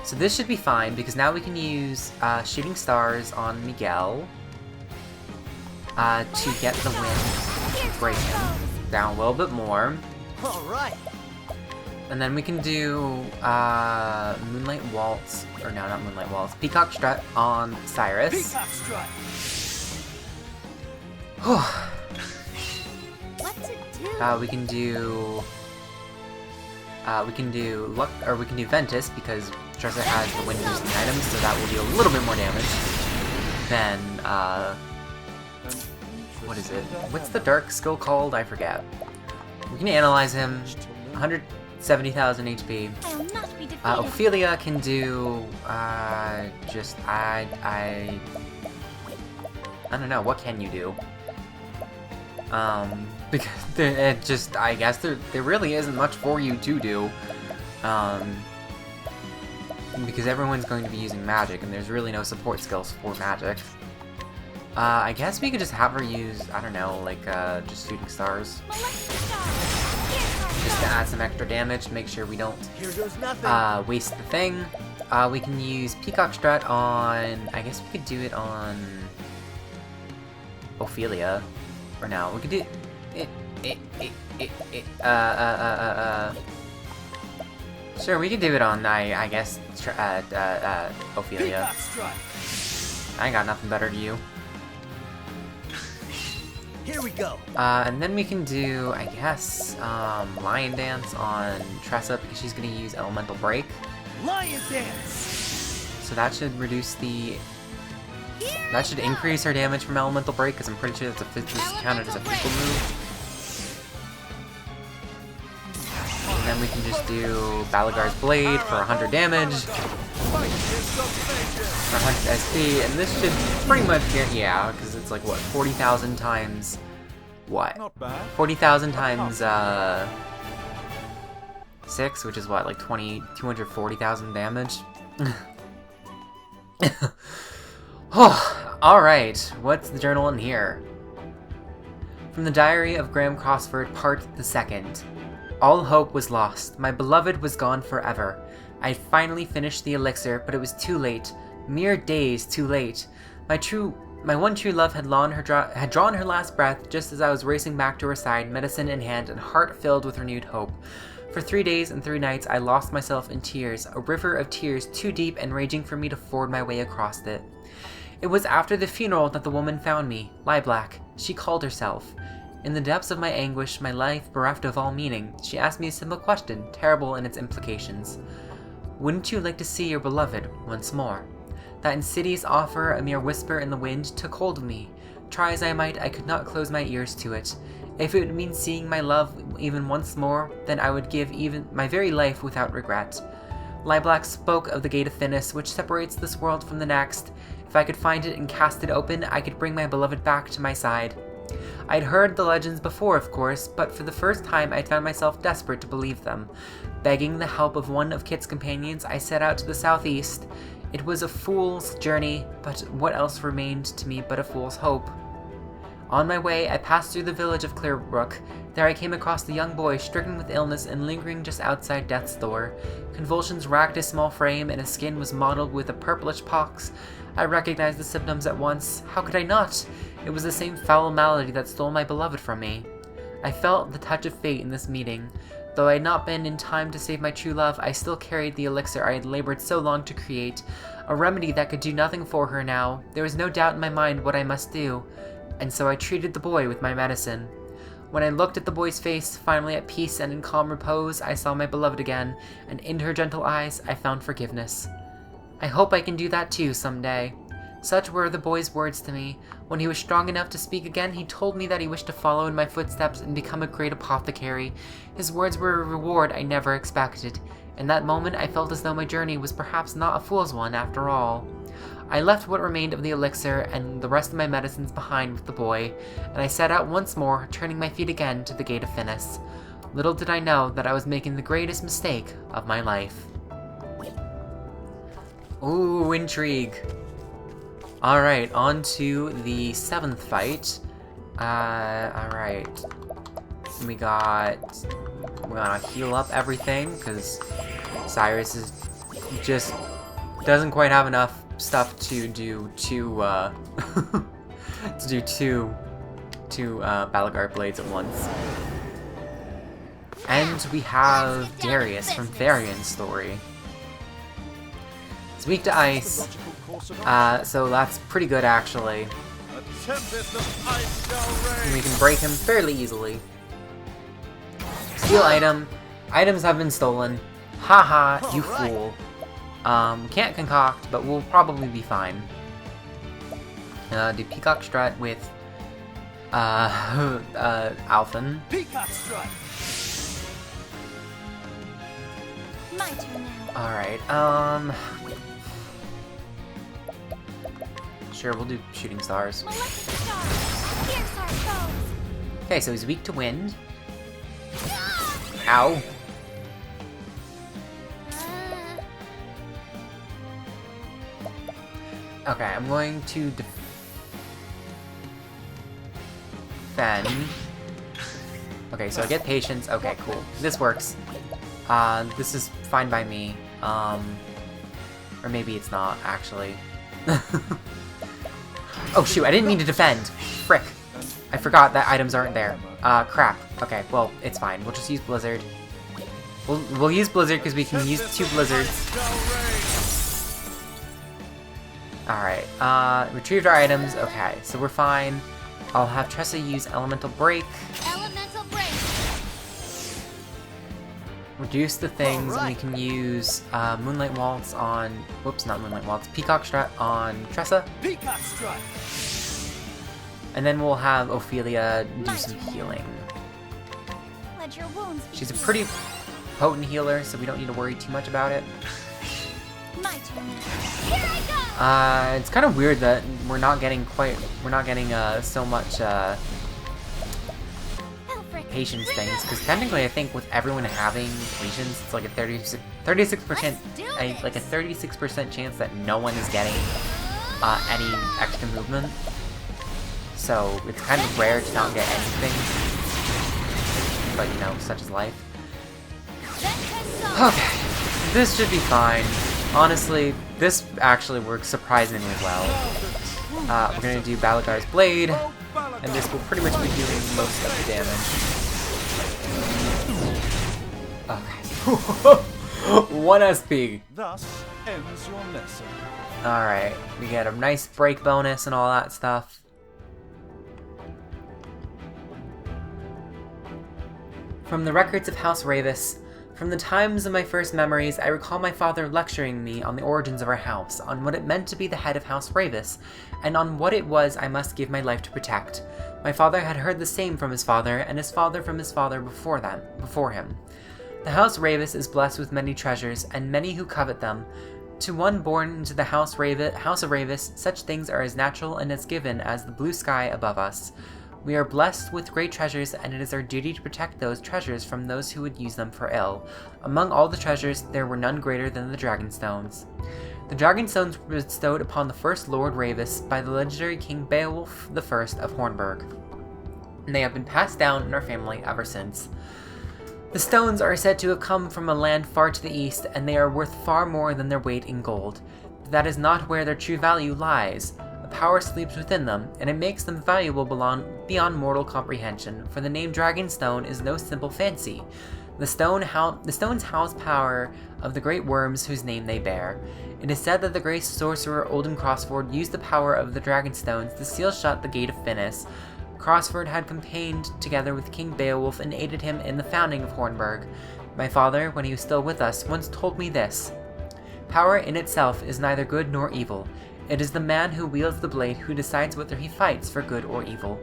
So this should be fine, because now we can use Shooting Stars on Miguel to get the win, here's break our him foes. down a little bit more. All right. And then we can do Moonlight Waltz, or no, not Moonlight Waltz, Peacock Strut on Cyrus. Peacock strut. What to do? We can do Luck, or we can do Ventus, because Tressa has the wind boosting items, so that will do a little bit more damage than what is it? What's the dark skill called? I forget. We can analyze him. 170,000 HP. I will not be defeated. Ophelia can do just I don't know. What can you do? Because it just, I guess there really isn't much for you to do. Because everyone's going to be using magic, and there's really no support skills for magic. I guess we could just have her use, I don't know, like, just shooting stars. Just to add some extra damage, make sure we don't, Here goes nothing. waste the thing. We can use Peacock Strut on, I guess we could do it on Ophelia. Or no, we could do sure, we could do it on, I guess, Ophelia. Peacock strut. I ain't got nothing better to you. Here we go. And then we can do, I guess, Lion Dance on Tressa, because she's gonna use Elemental Break. Lion dance. So that should reduce the... That should increase her damage from Elemental Break, because I'm pretty sure that's counted as a physical move. And then we can just do Balagar's Blade for 100 damage, for 100 SP, and this should pretty much get, yeah, because it's like, what, 40,000 times, what? Not bad. 40,000 times, 6, which is what, like 240,000 damage? Oh, alright, what's the journal in here? From the Diary of Graham Crossford, Part the 2nd. All hope was lost. My beloved was gone forever. I had finally finished the elixir, but it was too late. Mere days too late. My one true love had drawn her last breath just as I was racing back to her side, medicine in hand and heart filled with renewed hope. For 3 days and 3 nights I lost myself in tears, a river of tears too deep and raging for me to ford my way across it. It was after the funeral that the woman found me, Lilac. She called herself. In the depths of my anguish, my life bereft of all meaning, she asked me a simple question, terrible in its implications. Wouldn't you like to see your beloved once more? That insidious offer, a mere whisper in the wind, took hold of me. Try as I might, I could not close my ears to it. If it would mean seeing my love even once more, then I would give even my very life without regret. Lilac spoke of the Gate of Finis, which separates this world from the next. If I could find it and cast it open, I could bring my beloved back to my side. I'd heard the legends before, of course, but for the first time I'd found myself desperate to believe them. Begging the help of one of Kit's companions, I set out to the southeast. It was a fool's journey, but what else remained to me but a fool's hope? On my way, I passed through the village of Clearbrook. There I came across the young boy, stricken with illness and lingering just outside death's door. Convulsions racked his small frame, and his skin was mottled with a purplish pox. I recognized the symptoms at once. How could I not? It was the same foul malady that stole my beloved from me. I felt the touch of fate in this meeting. Though I had not been in time to save my true love, I still carried the elixir I had labored so long to create, a remedy that could do nothing for her now. There was no doubt in my mind what I must do, and so I treated the boy with my medicine. When I looked at the boy's face, finally at peace and in calm repose, I saw my beloved again, and in her gentle eyes I found forgiveness. I hope I can do that too someday. Such were the boy's words to me. When he was strong enough to speak again, he told me that he wished to follow in my footsteps and become a great apothecary. His words were a reward I never expected. In that moment, I felt as though my journey was perhaps not a fool's one after all. I left what remained of the elixir and the rest of my medicines behind with the boy, and I set out once more, turning my feet again to the Gate of Finis. Little did I know that I was making the greatest mistake of my life. Ooh, intrigue. Alright, on to the 7th fight. Alright. We're gonna heal up everything, because Cyrus is just doesn't quite have enough stuff to do two, to do two Balagard blades at once. And we have Darius from Therian's story. He's weak to ice, so that's pretty good actually. And we can break him fairly easily. Steal item. Items have been stolen. Haha, you fool. Can't concoct, but we'll probably be fine. Do Peacock Strut with Alphen. Peacock strut. My turn now. Alright, sure, we'll do Shooting Stars. Maleficent stars, pierce our foes. Okay, so he's weak to wind. Ow. Okay, I'm going to defend. Okay, so I get patience. Okay, cool. This works. This is fine by me. Or maybe it's not, actually. Oh shoot, I didn't mean to defend. Frick. I forgot that items aren't there. Crap. Okay, well, it's fine. We'll just use Blizzard. We'll use Blizzard because we can use 2 Blizzards. Alright, retrieved our items. Okay, so we're fine. I'll have Tressa use Elemental Break. Elemental break. Reduce the things, and we can use Moonlight Waltz on... Whoops, not Moonlight Waltz. Peacock Strut on Tressa. Peacock strut. And then we'll have Ophelia do some healing. Let your wounds be She's a pretty potent healer, so we don't need to worry too much about it. my turn now. Here I go. It's kind of weird that we're not getting so much Helfric, patience things, because technically I think with everyone having patience, it's like a 36% chance that no one is getting any extra movement. So it's kind of rare to not get anything, but you know, such is life. Okay, this should be fine. Honestly, this actually works surprisingly well. We're gonna do Balagard's Blade, and this will pretty much be doing most of the damage. Okay. 1 SP. Thus ends your lesson. Alright, we get a nice break bonus and all that stuff. From the records of House Ravis, from the times of my first memories, I recall my father lecturing me on the origins of our house, on what it meant to be the head of House Ravis, and on what it was I must give my life to protect. My father had heard the same from his father, and his father from his father before him. The House Ravis is blessed with many treasures, and many who covet them. To one born into the House of Ravis, such things are as natural and as given as the blue sky above us. We are blessed with great treasures, and it is our duty to protect those treasures from those who would use them for ill. Among all the treasures, there were none greater than the Dragonstones. The Dragonstones were bestowed upon the first Lord Ravis by the legendary King Beowulf I of Hornburg, and they have been passed down in our family ever since. The stones are said to have come from a land far to the east, and they are worth far more than their weight in gold. But that is not where their true value lies. Power sleeps within them, and it makes them valuable beyond mortal comprehension, for the name Dragonstone is no simple fancy. The stones house power of the great worms whose name they bear. It is said that the great sorcerer Olden Crossford used the power of the Dragonstones to seal shut the Gate of Finis. Crossford had campaigned together with King Beowulf and aided him in the founding of Hornburg. My father, when he was still with us, once told me this. Power in itself is neither good nor evil. It is the man who wields the blade who decides whether he fights for good or evil.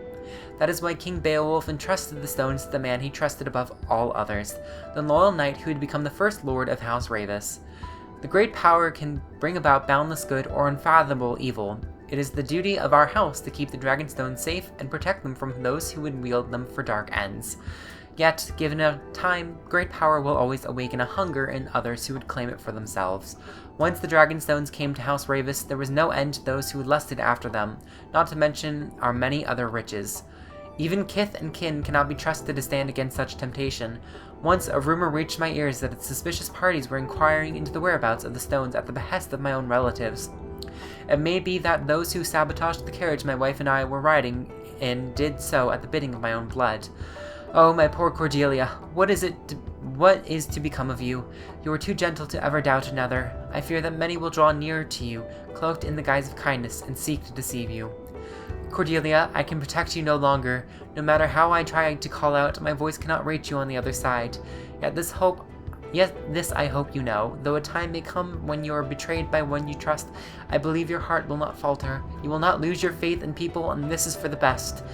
That is why King Beowulf entrusted the stones to the man he trusted above all others, the loyal knight who had become the first lord of House Ravis. The great power can bring about boundless good or unfathomable evil. It is the duty of our house to keep the Dragonstones safe and protect them from those who would wield them for dark ends. Yet, given a time, great power will always awaken a hunger in others who would claim it for themselves. Once the Dragonstones came to House Ravis, there was no end to those who lusted after them, not to mention our many other riches. Even kith and kin cannot be trusted to stand against such temptation. Once a rumor reached my ears that suspicious parties were inquiring into the whereabouts of the stones at the behest of my own relatives. It may be that those who sabotaged the carriage my wife and I were riding in did so at the bidding of my own blood. Oh, my poor Cordelia, what is to become of you? You are too gentle to ever doubt another. I fear that many will draw nearer to you, cloaked in the guise of kindness, and seek to deceive you. Cordelia, I can protect you no longer. No matter how I try to call out, my voice cannot reach you on the other side. Yet this I hope you know. Though a time may come when you are betrayed by one you trust, I believe your heart will not falter. You will not lose your faith in people, and this is for the best.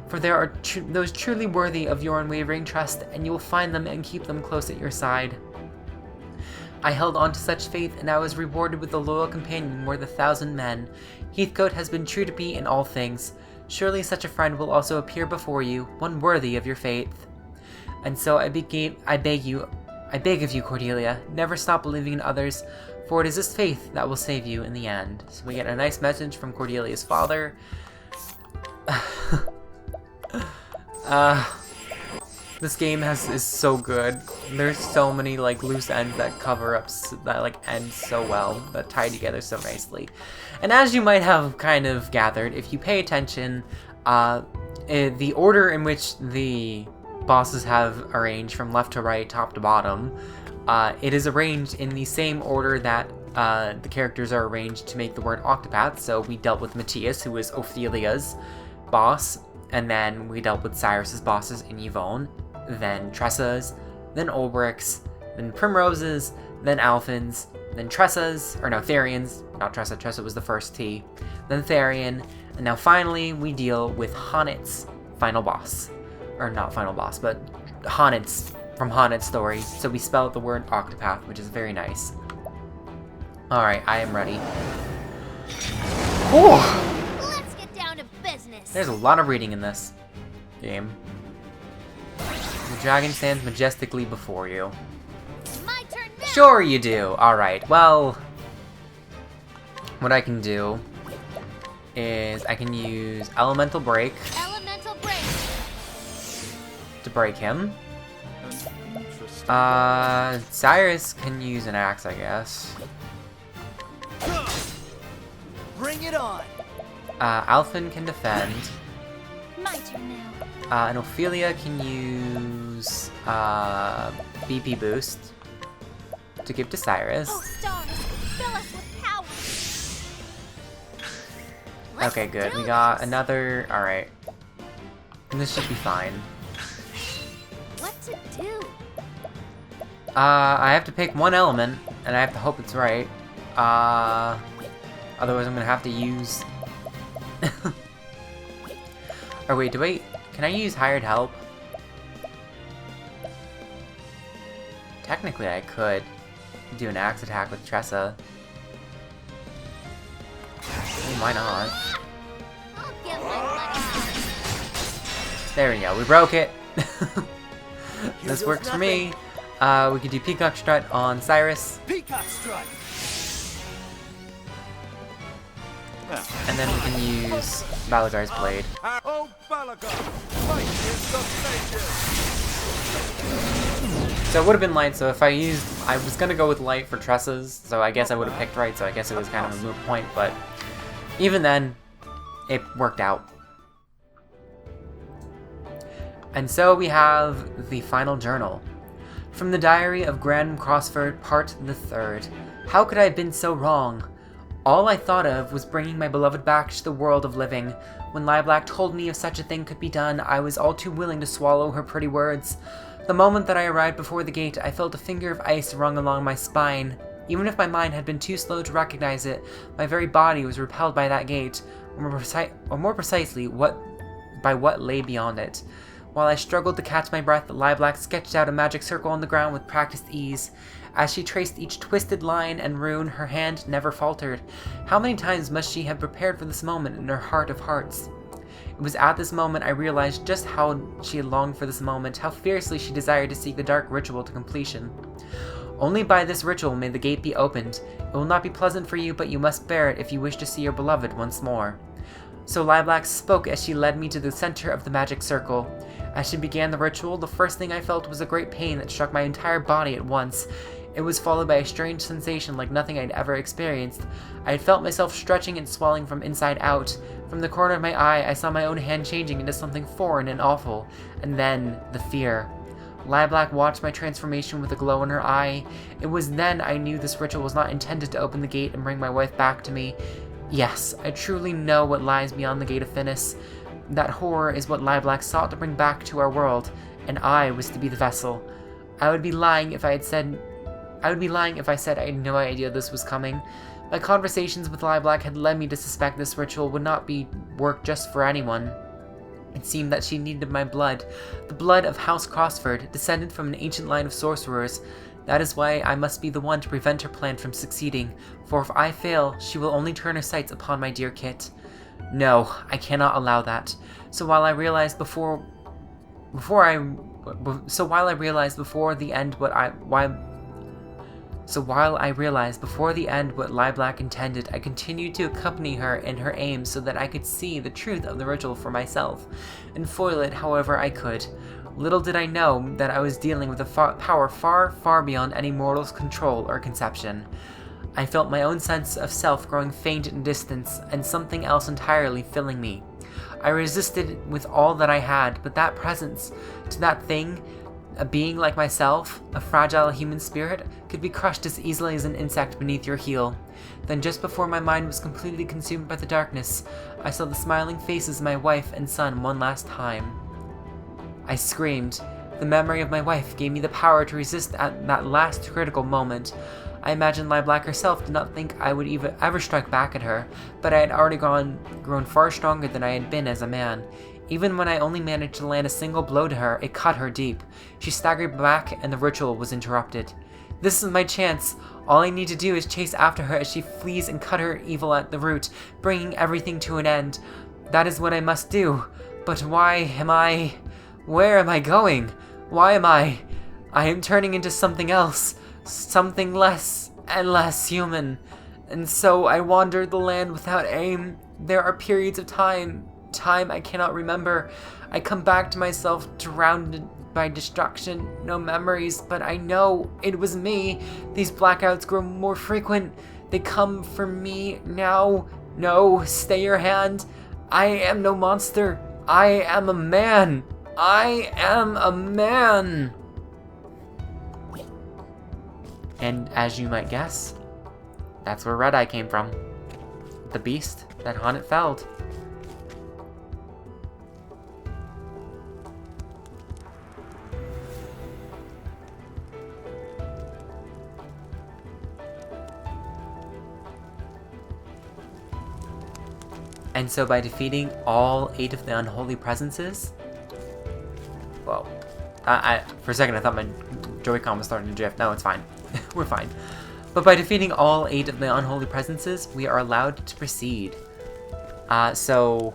For there are those truly worthy of your unwavering trust, and you will find them and keep them close at your side. I held on to such faith, and I was rewarded with a loyal companion worth 1,000 men. Heathcote has been true to me in all things. Surely such a friend will also appear before you, one worthy of your faith. And so I beg of you, Cordelia, never stop believing in others, for it is this faith that will save you in the end. So we get a nice message from Cordelia's father. This game is so good. There's so many loose ends that cover up that end so well, that tie together so nicely. And as you might have kind of gathered, if you pay attention, the order in which the bosses have arranged from left to right, top to bottom, it is arranged in the same order that the characters are arranged to make the word Octopath. So we dealt with Matthias, who was Ophelia's boss, and then we dealt with Cyrus's bosses in Yvonne, then Tressa's, then Ulbrich's, then Primrose's, then Alphen's, then Therian's, not Tressa, Tressa was the first T, then Therian, and now finally we deal with Honet's final boss. Or not final boss, but Honet's, from Honet's story. So we spell out the word Octopath, which is very nice. Alright, I am ready. Whew. Let's get down to business. There's a lot of reading in this game. The dragon stands majestically before you. My turn now. Sure you do. Alright, well, what I can do is I can use Elemental Break Elemental break. to break him. Interesting. Cyrus can use an axe, I guess. Bring it on. Alphen can defend. My turn now. And Ophelia can use BP boost to give to Cyrus. Oh, stars, fill us with power. Let's Okay, good. do We got this. another. Alright. This should be fine. What to do? I have to pick one element, and I have to hope it's right. Otherwise I'm gonna have to use... Or wait, can I use hired help? Technically I could do an axe attack with Tressa. Why not? I'll get my money. There we go, we broke it! This goes works for me. We could do Peacock Strut on Cyrus, Peacock strike. and then we can use Balagar's Blade. Oh, Balagar! Fight in the stages! So it would have been light, so if I was gonna go with light for Tressa's, so I guess I would have picked right, so I guess it was kind of a moot point, but even then, it worked out. And so we have the final journal. From the Diary of Graham Crossford, Part the 3rd. How could I have been so wrong? All I thought of was bringing my beloved back to the world of living. When Lilac told me if such a thing could be done, I was all too willing to swallow her pretty words. The moment that I arrived before the gate, I felt a finger of ice rung along my spine. Even if my mind had been too slow to recognize it, my very body was repelled by that gate, or more precisely, by what lay beyond it. While I struggled to catch my breath, Lilac sketched out a magic circle on the ground with practiced ease. As she traced each twisted line and rune, her hand never faltered. How many times must she have prepared for this moment in her heart of hearts? It was at this moment I realized just how she had longed for this moment, how fiercely she desired to seek the dark ritual to completion. Only by this ritual may the gate be opened. It will not be pleasant for you, but you must bear it if you wish to see your beloved once more. So Lilac spoke as she led me to the center of the magic circle. As she began the ritual, the first thing I felt was a great pain that struck my entire body at once. It was followed by a strange sensation like nothing I'd ever experienced. I had felt myself stretching and swelling from inside out. From the corner of my eye, I saw my own hand changing into something foreign and awful. And then, the fear. Lilac watched my transformation with a glow in her eye. It was then I knew this ritual was not intended to open the gate and bring my wife back to me. Yes, I truly know what lies beyond the Gate of Finis. That horror is what Lilac sought to bring back to our world, and I was to be the vessel. I would be lying if I said I had no idea this was coming. My conversations with Lilac had led me to suspect this ritual would not be work just for anyone. It seemed that she needed my blood, the blood of House Crossford, descended from an ancient line of sorcerers. That is why I must be the one to prevent her plan from succeeding, for if I fail, she will only turn her sights upon my dear Kit. No, I cannot allow that. So while I realized before the end what Lilac intended, I continued to accompany her in her aims so that I could see the truth of the ritual for myself, and foil it however I could. Little did I know that I was dealing with a power far, far beyond any mortal's control or conception. I felt my own sense of self growing faint in distance, and something else entirely filling me. I resisted with all that I had, but that presence, to that thing, a being like myself, a fragile human spirit, could be crushed as easily as an insect beneath your heel. Then just before my mind was completely consumed by the darkness, I saw the smiling faces of my wife and son one last time. I screamed. The memory of my wife gave me the power to resist at that last critical moment. I imagine Lilac herself did not think I would ever strike back at her, but I had already grown far stronger than I had been as a man. Even when I only managed to land a single blow to her, it cut her deep. She staggered back, and the ritual was interrupted. This is my chance. All I need to do is chase after her as she flees and cut her evil at the root, bringing everything to an end. That is what I must do. But where am I going? Why am I am turning into something else. Something less and less human. And so I wander the land without aim. There are periods of time I cannot remember. I come back to myself surrounded by destruction, no memories, but I know it was me. These blackouts grow more frequent. They come for me now. No, stay your hand. I am no monster. I am a man. I am a man. And as you might guess, that's where Red Eye came from. The beast that haunted Feld. And so by defeating all 8 of the unholy presences, well, for a second I thought my Joy-Con was starting to drift. No, it's fine. We're fine. But by defeating all 8 of the unholy presences, we are allowed to proceed. So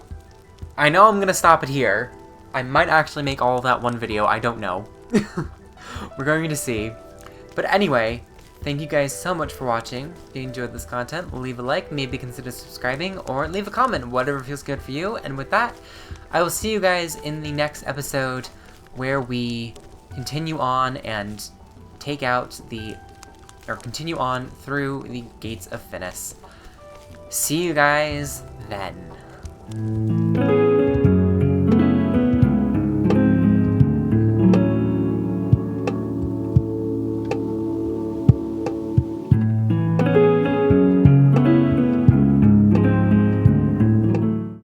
I know I'm gonna stop it here. I might actually make all of that one video. I don't know. We're going to see. But anyway, thank you guys so much for watching. If you enjoyed this content, leave a like, maybe consider subscribing, or leave a comment, whatever feels good for you. And with that, I will see you guys in the next episode where we continue on and continue on through the Gates of Finis. See you guys then.